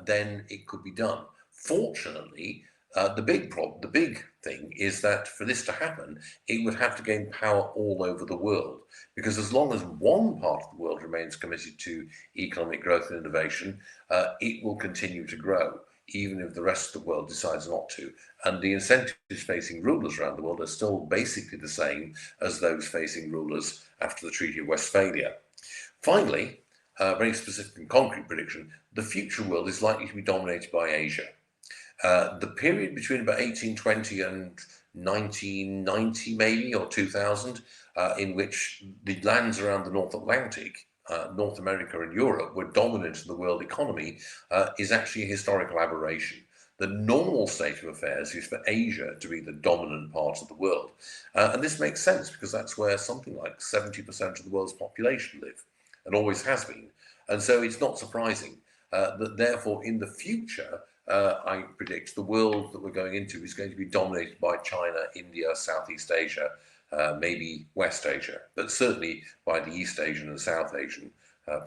then it could be done. Fortunately, the big thing is that for this to happen, it would have to gain power all over the world. Because as long as one part of the world remains committed to economic growth and innovation, it will continue to grow. even if the rest of the world decides not to. And the incentives facing rulers around the world are still basically the same as those facing rulers after the Treaty of Westphalia. Finally, a very specific and concrete prediction, the future world is likely to be dominated by Asia. The period between about 1820 and 1990 maybe, or 2000, in which the lands around the North Atlantic, North America and Europe, were dominant in the world economy, is actually a historical aberration. The normal state of affairs is for Asia to be the dominant part of the world. And this makes sense because that's where something like 70% of the world's population live, and always has been. And so it's not surprising that therefore in the future, I predict the world that we're going into is going to be dominated by China, India, Southeast Asia, maybe West Asia, but certainly by the East Asian and South Asian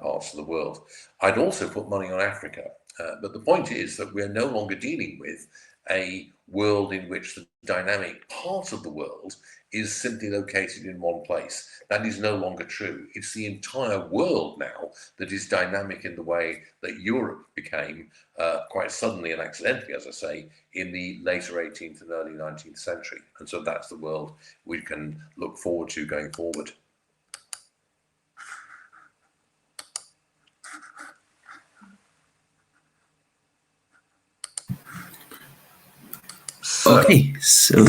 parts of the world. I'd also put money on Africa, but the point is that we're no longer dealing with a world in which the dynamic part of the world is simply located in one place. That is no longer true. It's the entire world now that is dynamic in the way that Europe became quite suddenly and accidentally, as I say, in the later 18th and early 19th century. And so that's the world we can look forward to going forward. Okay, so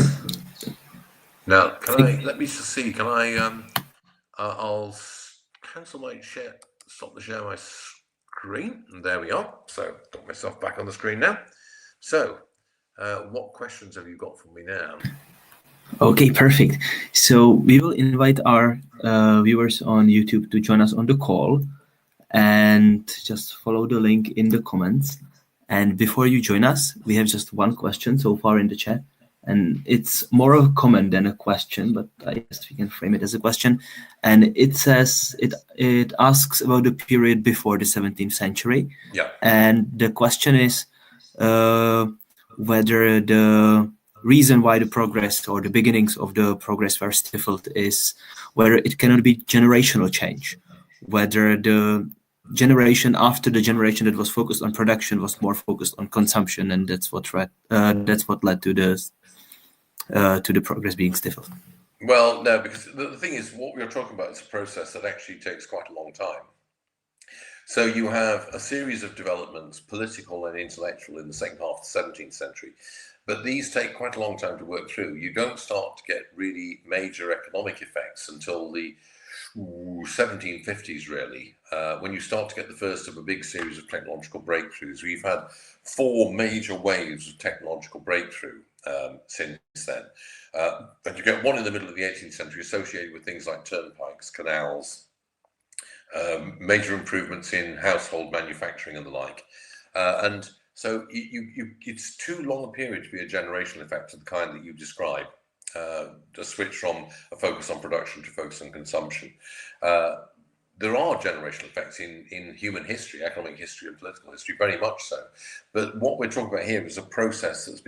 now let me just see, can I I'll cancel my share, stop the share my screen, and there we are. So got myself back on the screen now. So what questions have you got for me now? Okay, perfect. So we will invite our viewers on YouTube to join us on the call, and just follow the link in the comments. And before you join us, we have just one question so far in the chat, and it's more of a comment than a question, but I guess we can frame it as a question. And it says, it asks about the period before the 17th century. Yeah. And the question is whether the reason why the progress or the beginnings of the progress were stifled is whether it cannot be generational change, whether the generation after the generation that was focused on production was more focused on consumption, and that's what led to the progress being stifled. Well, no, because the thing is, what we're talking about is a process that actually takes quite a long time. So you have a series of developments, political and intellectual, in the second half of the 17th century, but these take quite a long time to work through. You don't start to get really major economic effects until the 1750s, really, when you start to get the first of a big series of technological breakthroughs. We've had 4 major waves of technological breakthrough since then. And you get one in the middle of the 18th century associated with things like turnpikes, canals, major improvements in household manufacturing and the like. And so it's too long a period to be a generational effect of the kind that you describe. To switch from a focus on production to focus on consumption. There are generational effects in human history, economic history and political history, very much so. But what we're talking about here is a process that's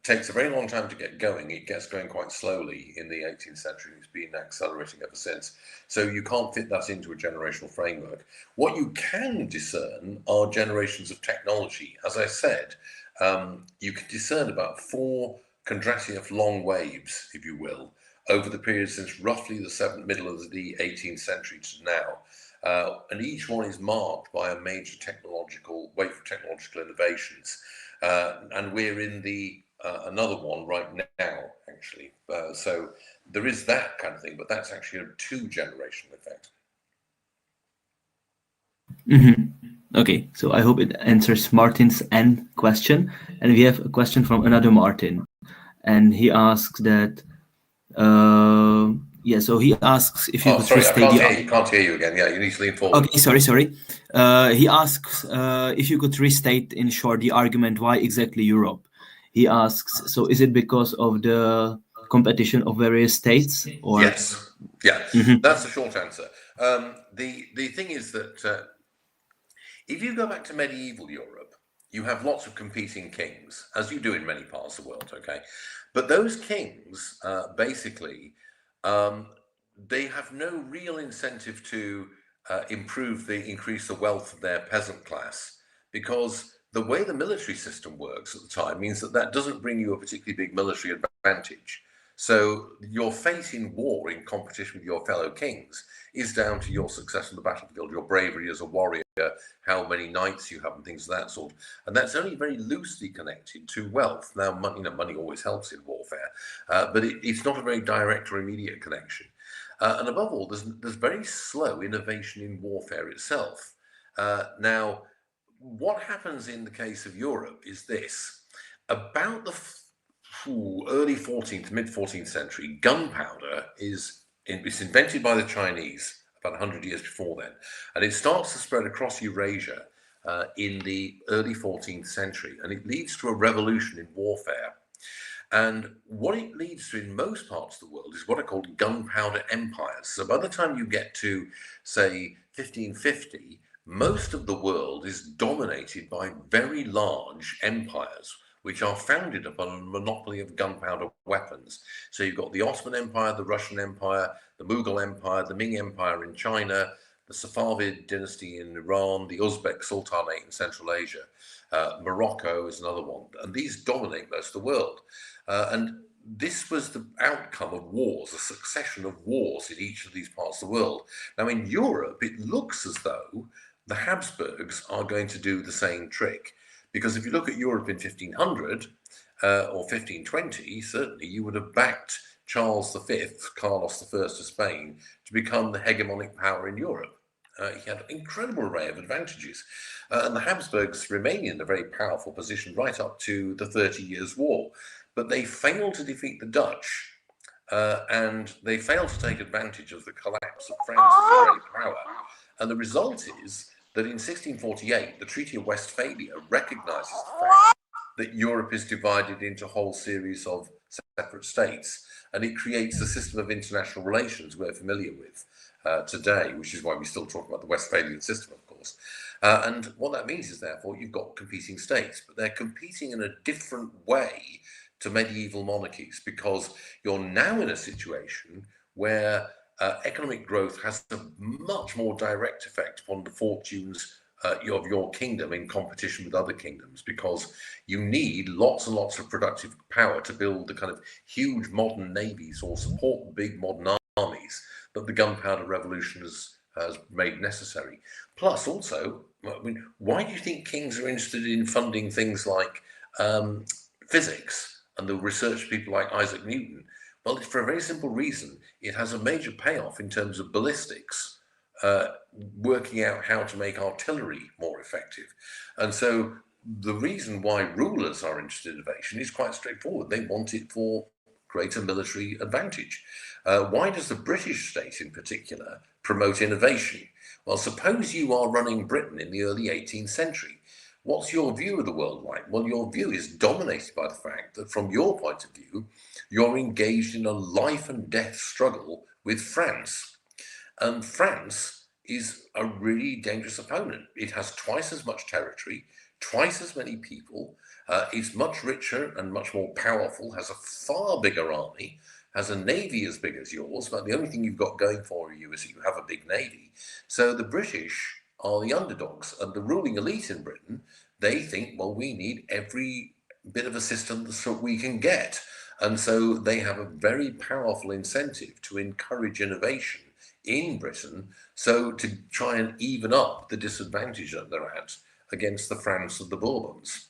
takes a very long time to get going. It gets going quite slowly in the 18th century. It's been accelerating ever since. So you can't fit that into a generational framework. What you can discern are generations of technology. As I said, you can discern about 4 Kondratiev long waves, if you will, over the period since roughly the middle of the 18th century to now. And each one is marked by a major wave of technological innovations. And we're in another one right now, actually. So there is that kind of thing, but that's actually a 2-generational effect. Mm-hmm. Okay, so I hope it answers Martin's end question. And we have a question from another Martin. And he asks that, so he asks if you could restate I can't hear you again. Yeah, you need to lean forward. Okay, sorry. He asks if you could restate in short the argument why exactly Europe. He asks, so is it because of the competition of various states? Or? Yes, yeah, That's the short answer. The thing is that if you go back to medieval Europe, you have lots of competing kings, as you do in many parts of the world, okay? But those kings, basically, they have no real incentive to increase the wealth of their peasant class, because the way the military system works at the time means that doesn't bring you a particularly big military advantage. So your fate in war, in competition with your fellow kings, is down to your success on the battlefield, your bravery as a warrior, how many knights you have, and things of that sort. And that's only very loosely connected to wealth. Now, money always helps in warfare, but it's not a very direct or immediate connection. And above all, there's very slow innovation in warfare itself. Now, what happens in the case of Europe is this: about the early 14th, mid 14th century, gunpowder it's invented by the Chinese about 100 years before then, and it starts to spread across Eurasia in the early 14th century, and it leads to a revolution in warfare. And what it leads to in most parts of the world is what are called gunpowder empires. So by the time you get to, say, 1550, most of the world is dominated by very large empires, which are founded upon a monopoly of gunpowder weapons. So you've got the Ottoman Empire, the Russian Empire, the Mughal Empire, the Ming Empire in China, the Safavid dynasty in Iran, the Uzbek Sultanate in Central Asia. Morocco is another one. And these dominate most of the world. And this was the outcome of wars, a succession of wars in each of these parts of the world. Now, in Europe, it looks as though the Habsburgs are going to do the same trick. Because if you look at Europe in 1500 or 1520, certainly you would have backed Charles V, Carlos I of Spain, to become the hegemonic power in Europe. He had an incredible array of advantages. And the Habsburgs remain in a very powerful position right up to the 30 Years' War. But they failed to defeat the Dutch, and they failed to take advantage of the collapse of France's great power. And the result is that in 1648, the Treaty of Westphalia recognizes the fact that Europe is divided into a whole series of separate states, and it creates a system of international relations we're familiar with today, which is why we still talk about the Westphalian system, of course. And what that means is, therefore, you've got competing states, but they're competing in a different way to medieval monarchies, because you're now in a situation where economic growth has a much more direct effect upon the fortunes of your kingdom in competition with other kingdoms, because you need lots and lots of productive power to build the kind of huge modern navies or support big modern armies that the gunpowder revolution has made necessary. Plus, also, I mean, why do you think kings are interested in funding things like physics and the research people like Isaac Newton? Well, it's for a very simple reason. It has a major payoff in terms of ballistics, working out how to make artillery more effective. And so the reason why rulers are interested in innovation is quite straightforward. They want it for greater military advantage. Why does the British state in particular promote innovation? Well, suppose you are running Britain in the early 18th century. What's your view of the world like? Well, your view is dominated by the fact that from your point of view, you're engaged in a life and death struggle with France. And France is a really dangerous opponent. It has twice as much territory, twice as many people, is much richer and much more powerful, has a far bigger army, has a navy as big as yours, but the only thing you've got going for you is that you have a big navy. So the British are the underdogs, and the ruling elite in Britain, they think, well, we need every bit of assistance that we can get. And so they have a very powerful incentive to encourage innovation in Britain, so to try and even up the disadvantage that they're at against the France of the Bourbons.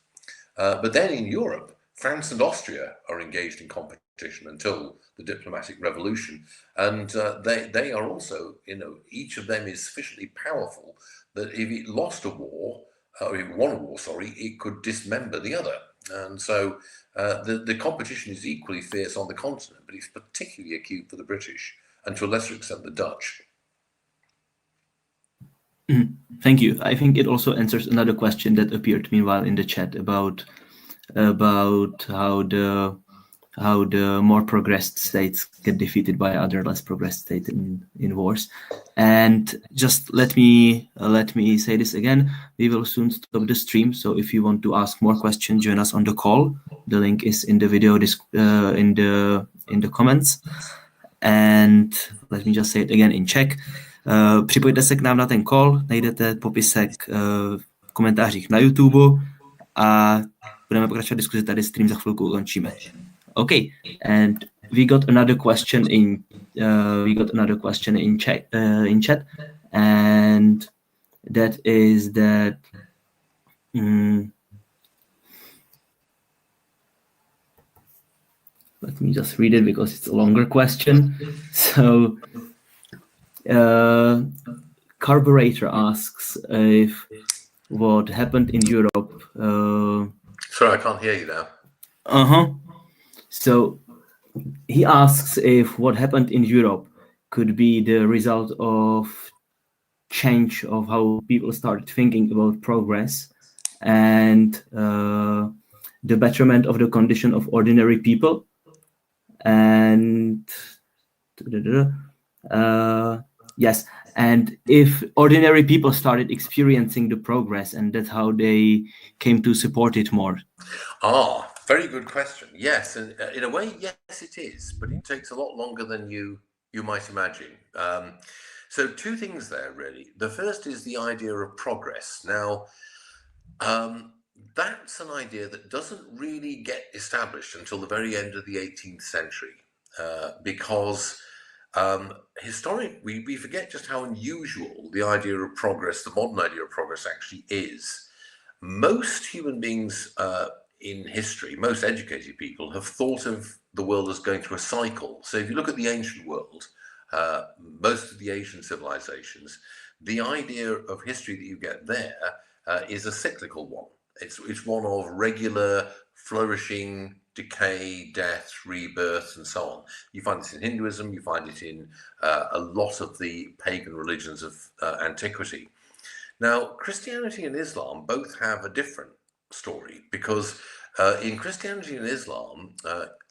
But then in Europe, France and Austria are engaged in competition until the diplomatic revolution. And they are also, each of them is sufficiently powerful that if it lost a war, or if it won a war, it could dismember the other. And so the competition is equally fierce on the continent, but it's particularly acute for the British and to a lesser extent the Dutch. Thank you. I think it also answers another question that appeared meanwhile in the chat about how the more progressed states get defeated by other less progressed states in wars. And just let me say this again. We will soon stop the stream. So if you want to ask more questions, join us on the call. The link is in the video in the comments. And let me just say it again in Czech. Připojte se k nám na ten call, najdete popisek v komentářích na YouTube. a budeme pokračovat diskuzi, tady stream za chvilku ukončíme. Okay, and we got another question in chat, and that is that let me just read it because it's a longer question. So Carburetor asks if what happened in Europe. Sorry, I can't hear you now. So he asks if what happened in Europe could be the result of change of how people started thinking about progress and the betterment of the condition of ordinary people. And yes, and if ordinary people started experiencing the progress, and that's how they came to support it more. Very good question. Yes, and in a way, yes, it is, but it takes a lot longer than you might imagine. So two things there, really. The first is the idea of progress. Now, that's an idea that doesn't really get established until the very end of the 18th century, because historically, we forget just how unusual the idea of progress, the modern idea of progress, actually is. Most human beings in history, most educated people, have thought of the world as going through a cycle. So if you look at the ancient world, most of the Asian civilizations, the idea of history that you get there is a cyclical one. It's one of regular flourishing, decay, death, rebirth, and so on. You find this in Hinduism, you find it in a lot of the pagan religions of antiquity. Now, Christianity and Islam both have a different story, because in Christianity and Islam,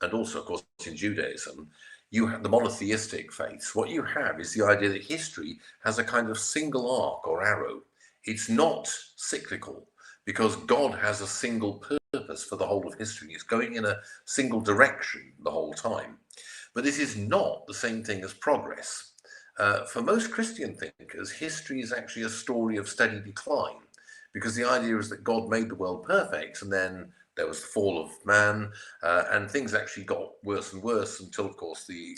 and also, of course, in Judaism, you have the monotheistic faiths. What you have is the idea that history has a kind of single arc or arrow. It's not cyclical, because God has a single purpose for the whole of history. It's going in a single direction the whole time. But this is not the same thing as progress. For most Christian thinkers, history is actually a story of steady decline, because the idea is that God made the world perfect, and then there was the fall of man, and things actually got worse and worse until, of course, the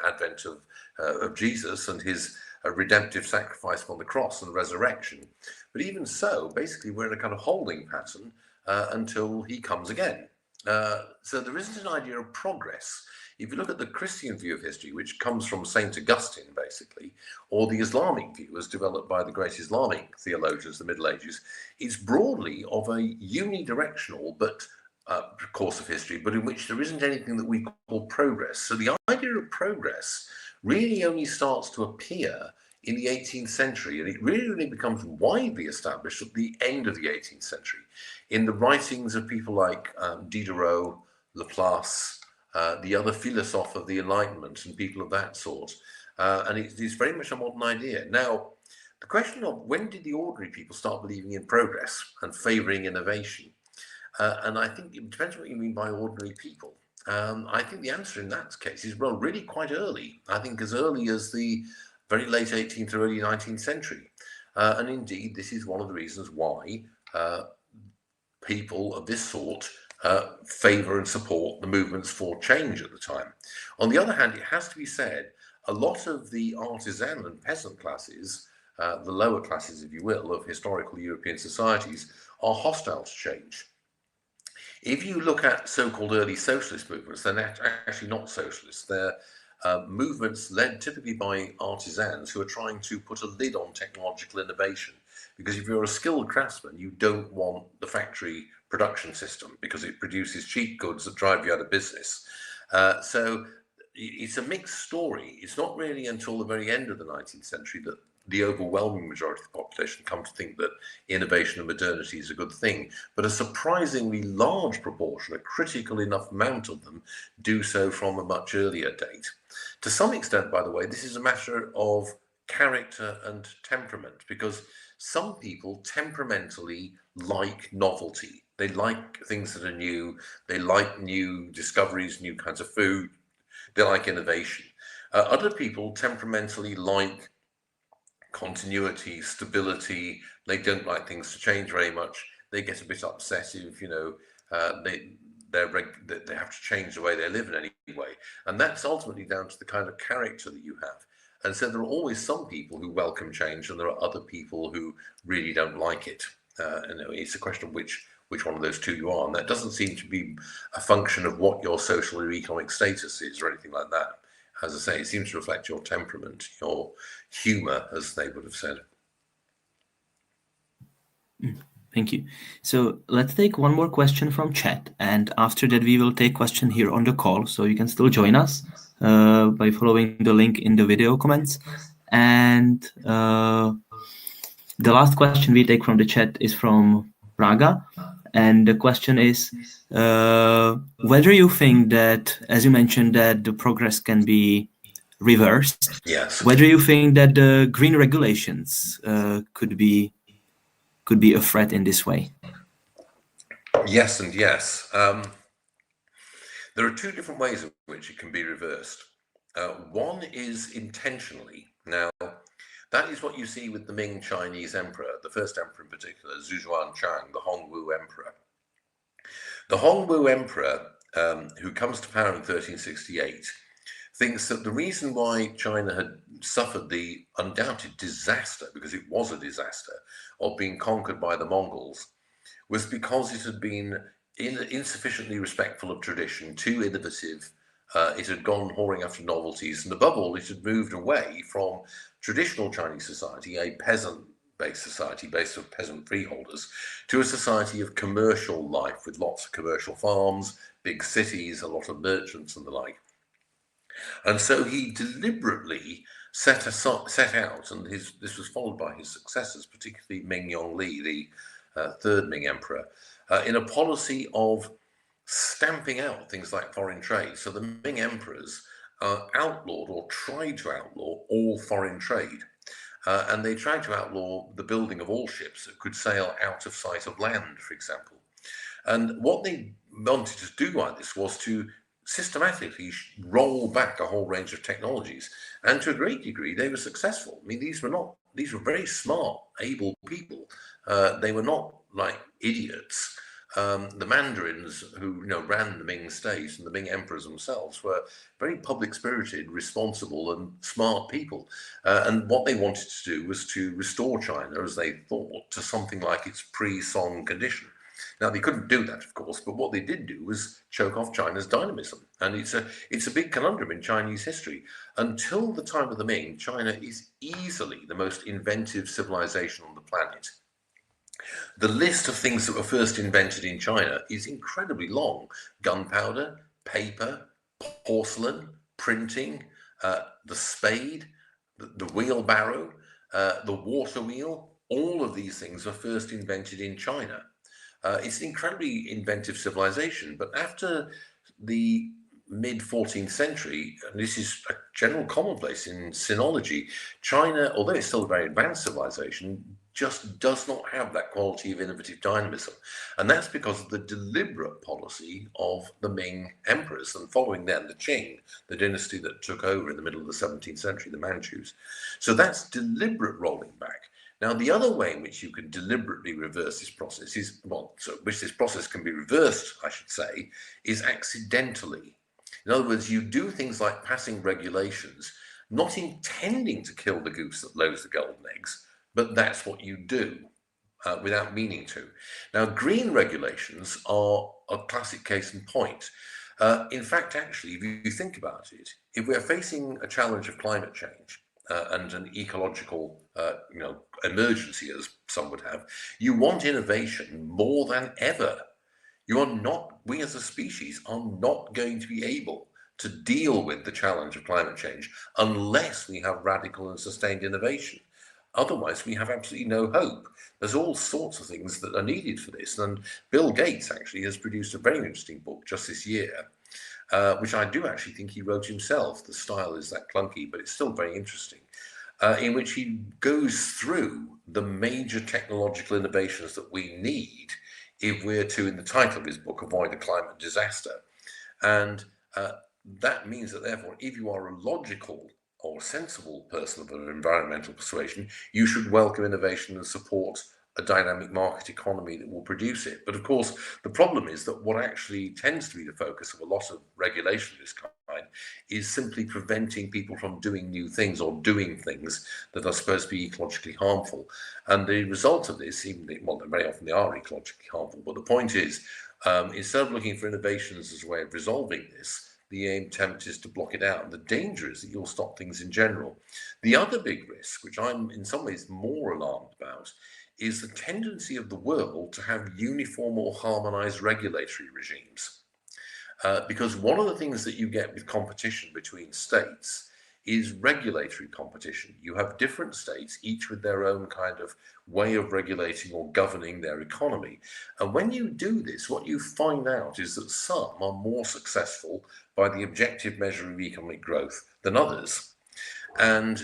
advent of Jesus and his redemptive sacrifice on the cross and resurrection. But even so, basically, we're in a kind of holding pattern until he comes again. So there isn't an idea of progress. If you look at the Christian view of history, which comes from Saint Augustine, basically, or the Islamic view as developed by the great Islamic theologians of the Middle Ages, it's broadly of a unidirectional but course of history, but in which there isn't anything that we call progress. So the idea of progress really only starts to appear in the 18th century, and it really becomes widely established at the end of the 18th century in the writings of people like Diderot, Laplace, the other philosopher of the Enlightenment, and people of that sort. And it is very much a modern idea. Now, the question of when did the ordinary people start believing in progress and favouring innovation? And I think it depends what you mean by ordinary people. I think the answer in that case is, well, really quite early. I think as early as the very late 18th or early 19th century. And indeed, this is one of the reasons why people of this sort favour and support the movements for change at the time. On the other hand, it has to be said, a lot of the artisan and peasant classes, the lower classes, if you will, of historical European societies, are hostile to change. If you look at so-called early socialist movements, they're actually not socialist. They're movements led typically by artisans who are trying to put a lid on technological innovation. Because if you're a skilled craftsman, you don't want the factory production system because it produces cheap goods that drive you out of business. So it's a mixed story. It's not really until the very end of the 19th century that the overwhelming majority of the population come to think that innovation and modernity is a good thing. But a surprisingly large proportion, a critical enough amount of them, do so from a much earlier date. To some extent, by the way, this is a matter of character and temperament, because some people temperamentally like novelty. They like things that are new. They like new discoveries, new kinds of food. They like innovation. Other people temperamentally like continuity, stability. They don't like things to change very much. they get a bit upset if, they have to change the way they live in any way. And that's ultimately down to the kind of character that you have. And so there are always some people who welcome change, and there are other people who really don't like it. It's a question of which one of those two you are. And that doesn't seem to be a function of what your social or economic status is or anything like that. As I say, it seems to reflect your temperament, your humor, as they would have said. Thank you. So let's take one more question from chat, and after that we will take question here on the call, so you can still join us by following the link in the video comments. And the last question we take from the chat is from Praga, and the question is whether you think that, as you mentioned, that the progress can be reversed. Yes. Whether you think that the green regulations could be a threat in this way. Yes and yes. There are two different ways in which it can be reversed. One is intentionally. Now, that is what you see with the Ming Chinese emperor, the first emperor in particular, Zhuzuan-Chang, the Hongwu emperor. The Hongwu emperor, who comes to power in 1368, thinks that the reason why China had suffered the undoubted disaster, because it was a disaster, of being conquered by the Mongols, was because it had been insufficiently respectful of tradition, too innovative. It had gone whoring after novelties, and above all, it had moved away from traditional Chinese society, a peasant-based society based on peasant freeholders, to a society of commercial life with lots of commercial farms, big cities, a lot of merchants and the like. And so he deliberately set out, and this was followed by his successors, particularly Ming Yongle, the third Ming emperor, in a policy of stamping out things like foreign trade. So the Ming emperors outlawed or tried to outlaw all foreign trade. And they tried to outlaw the building of all ships that could sail out of sight of land, for example. And what they wanted to do like this was to systematically roll back a whole range of technologies, and to a great degree they were successful. I mean, these were very smart, able people. They were not like idiots. The mandarins who ran the Ming state and the Ming emperors themselves were very public-spirited, responsible, and smart people. And what they wanted to do was to restore China, as they thought, to something like its pre-Song condition. Now, they couldn't do that, of course, but what they did do was choke off China's dynamism. And it's a big conundrum in Chinese history. Until the time of the Ming, China is easily the most inventive civilization on the planet. The list of things that were first invented in China is incredibly long. Gunpowder, paper, porcelain, printing, the spade, the wheelbarrow, the water wheel. All of these things were first invented in China. It's an incredibly inventive civilization, but after the mid-14th century, and this is a general commonplace in sinology, China, although it's still a very advanced civilization, just does not have that quality of innovative dynamism. And that's because of the deliberate policy of the Ming emperors, and following them, the Qing, the dynasty that took over in the middle of the 17th century, the Manchus. So that's deliberate rolling back. Now, the other way in which you can deliberately reverse this process which this process can be reversed, I should say, is accidentally. In other words, you do things like passing regulations, not intending to kill the goose that lays the golden eggs, but that's what you do without meaning to. Now, green regulations are a classic case in point. In fact, actually, if you think about it, if we're facing a challenge of climate change, and an ecological emergency, as some would have, you want innovation more than ever. We as a species are not going to be able to deal with the challenge of climate change unless we have radical and sustained innovation. Otherwise, we have absolutely no hope. There's all sorts of things that are needed for this. And Bill Gates actually has produced a very interesting book just this year, which I do actually think he wrote himself. The style is that clunky, but it's still very interesting, in which he goes through the major technological innovations that we need if we're to, in the title of his book, avoid a climate disaster. And that means that, therefore, if you are a logical or sensible person of an environmental persuasion, you should welcome innovation and support a dynamic market economy that will produce it. But of course, the problem is that what actually tends to be the focus of a lot of regulation of this kind is simply preventing people from doing new things or doing things that are supposed to be ecologically harmful. And the result of this, well, very often they are ecologically harmful, but the point is, instead of looking for innovations as a way of resolving this, the attempt is to block it out. And the danger is that you'll stop things in general. The other big risk, which I'm in some ways more alarmed about, is the tendency of the world to have uniform or harmonized regulatory regimes. Because one of the things that you get with competition between states is regulatory competition. You have different states, each with their own kind of way of regulating or governing their economy. And when you do this, what you find out is that some are more successful by the objective measure of economic growth than others. And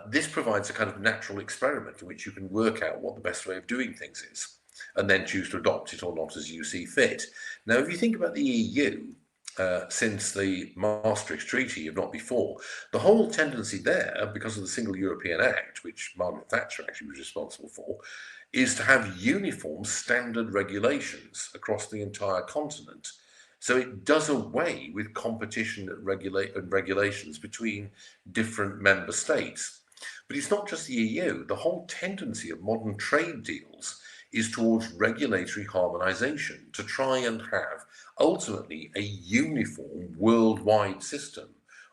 this provides a kind of natural experiment in which you can work out what the best way of doing things is, and then choose to adopt it or not as you see fit. Now, if you think about the EU, since the Maastricht Treaty, if not before, the whole tendency there, because of the Single European Act, which Margaret Thatcher actually was responsible for, is to have uniform standard regulations across the entire continent. So it does away with competition and regulations between different member states. But it's not just the EU. The whole tendency of modern trade deals is towards regulatory harmonization, to try and have ultimately a uniform worldwide system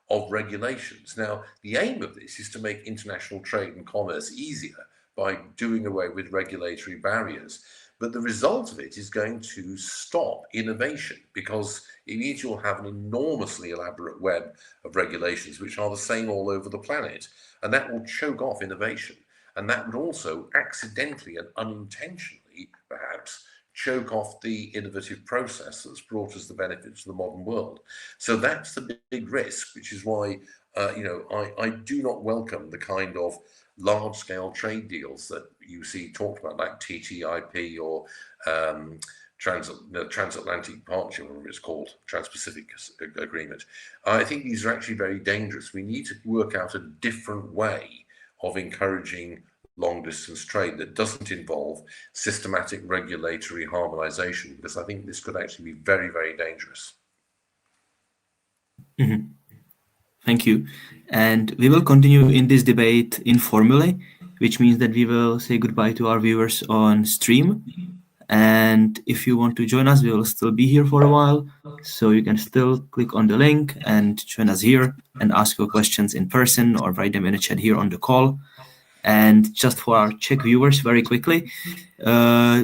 of regulations. Now, the aim of this is to make international trade and commerce easier by doing away with regulatory barriers. But the result of it is going to stop innovation, because it means you'll have an enormously elaborate web of regulations which are the same all over the planet, and that will choke off innovation. And that would also accidentally and unintentionally, perhaps, choke off the innovative process that's brought us the benefits of the modern world. So that's the big risk, which is why I do not welcome the kind of large-scale trade deals that you see talked about, like TTIP or transatlantic partnership, whatever it's called, Trans-Pacific Agreement. I think these are actually very dangerous. We need to work out a different way of encouraging long-distance trade that doesn't involve systematic regulatory harmonization, because I think this could actually be very, very dangerous. Mm-hmm. Thank you. And we will continue in this debate informally, which means that we will say goodbye to our viewers on stream. And if you want to join us, we will still be here for a while. So you can still click on the link and join us here and ask your questions in person or write them in a chat here on the call. And just for our Czech viewers very quickly,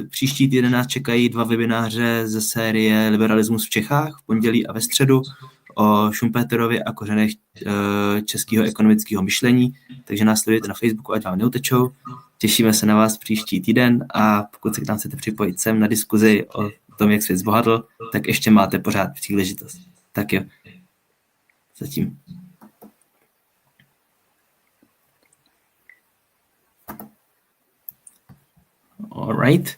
příští týden nás čekají 2 webináře ze série Liberalismus v Čechách v pondělí a ve středu o Schumpeterovi a kořenech českého ekonomického myšlení, takže nás sledujte na Facebooku, ať vám neutečou. Těšíme se na vás příští týden a pokud se k nám chcete připojit sem na diskuzi o tom, jak svět zbohatl, tak ještě máte pořád příležitost. Tak jo, zatím. All right.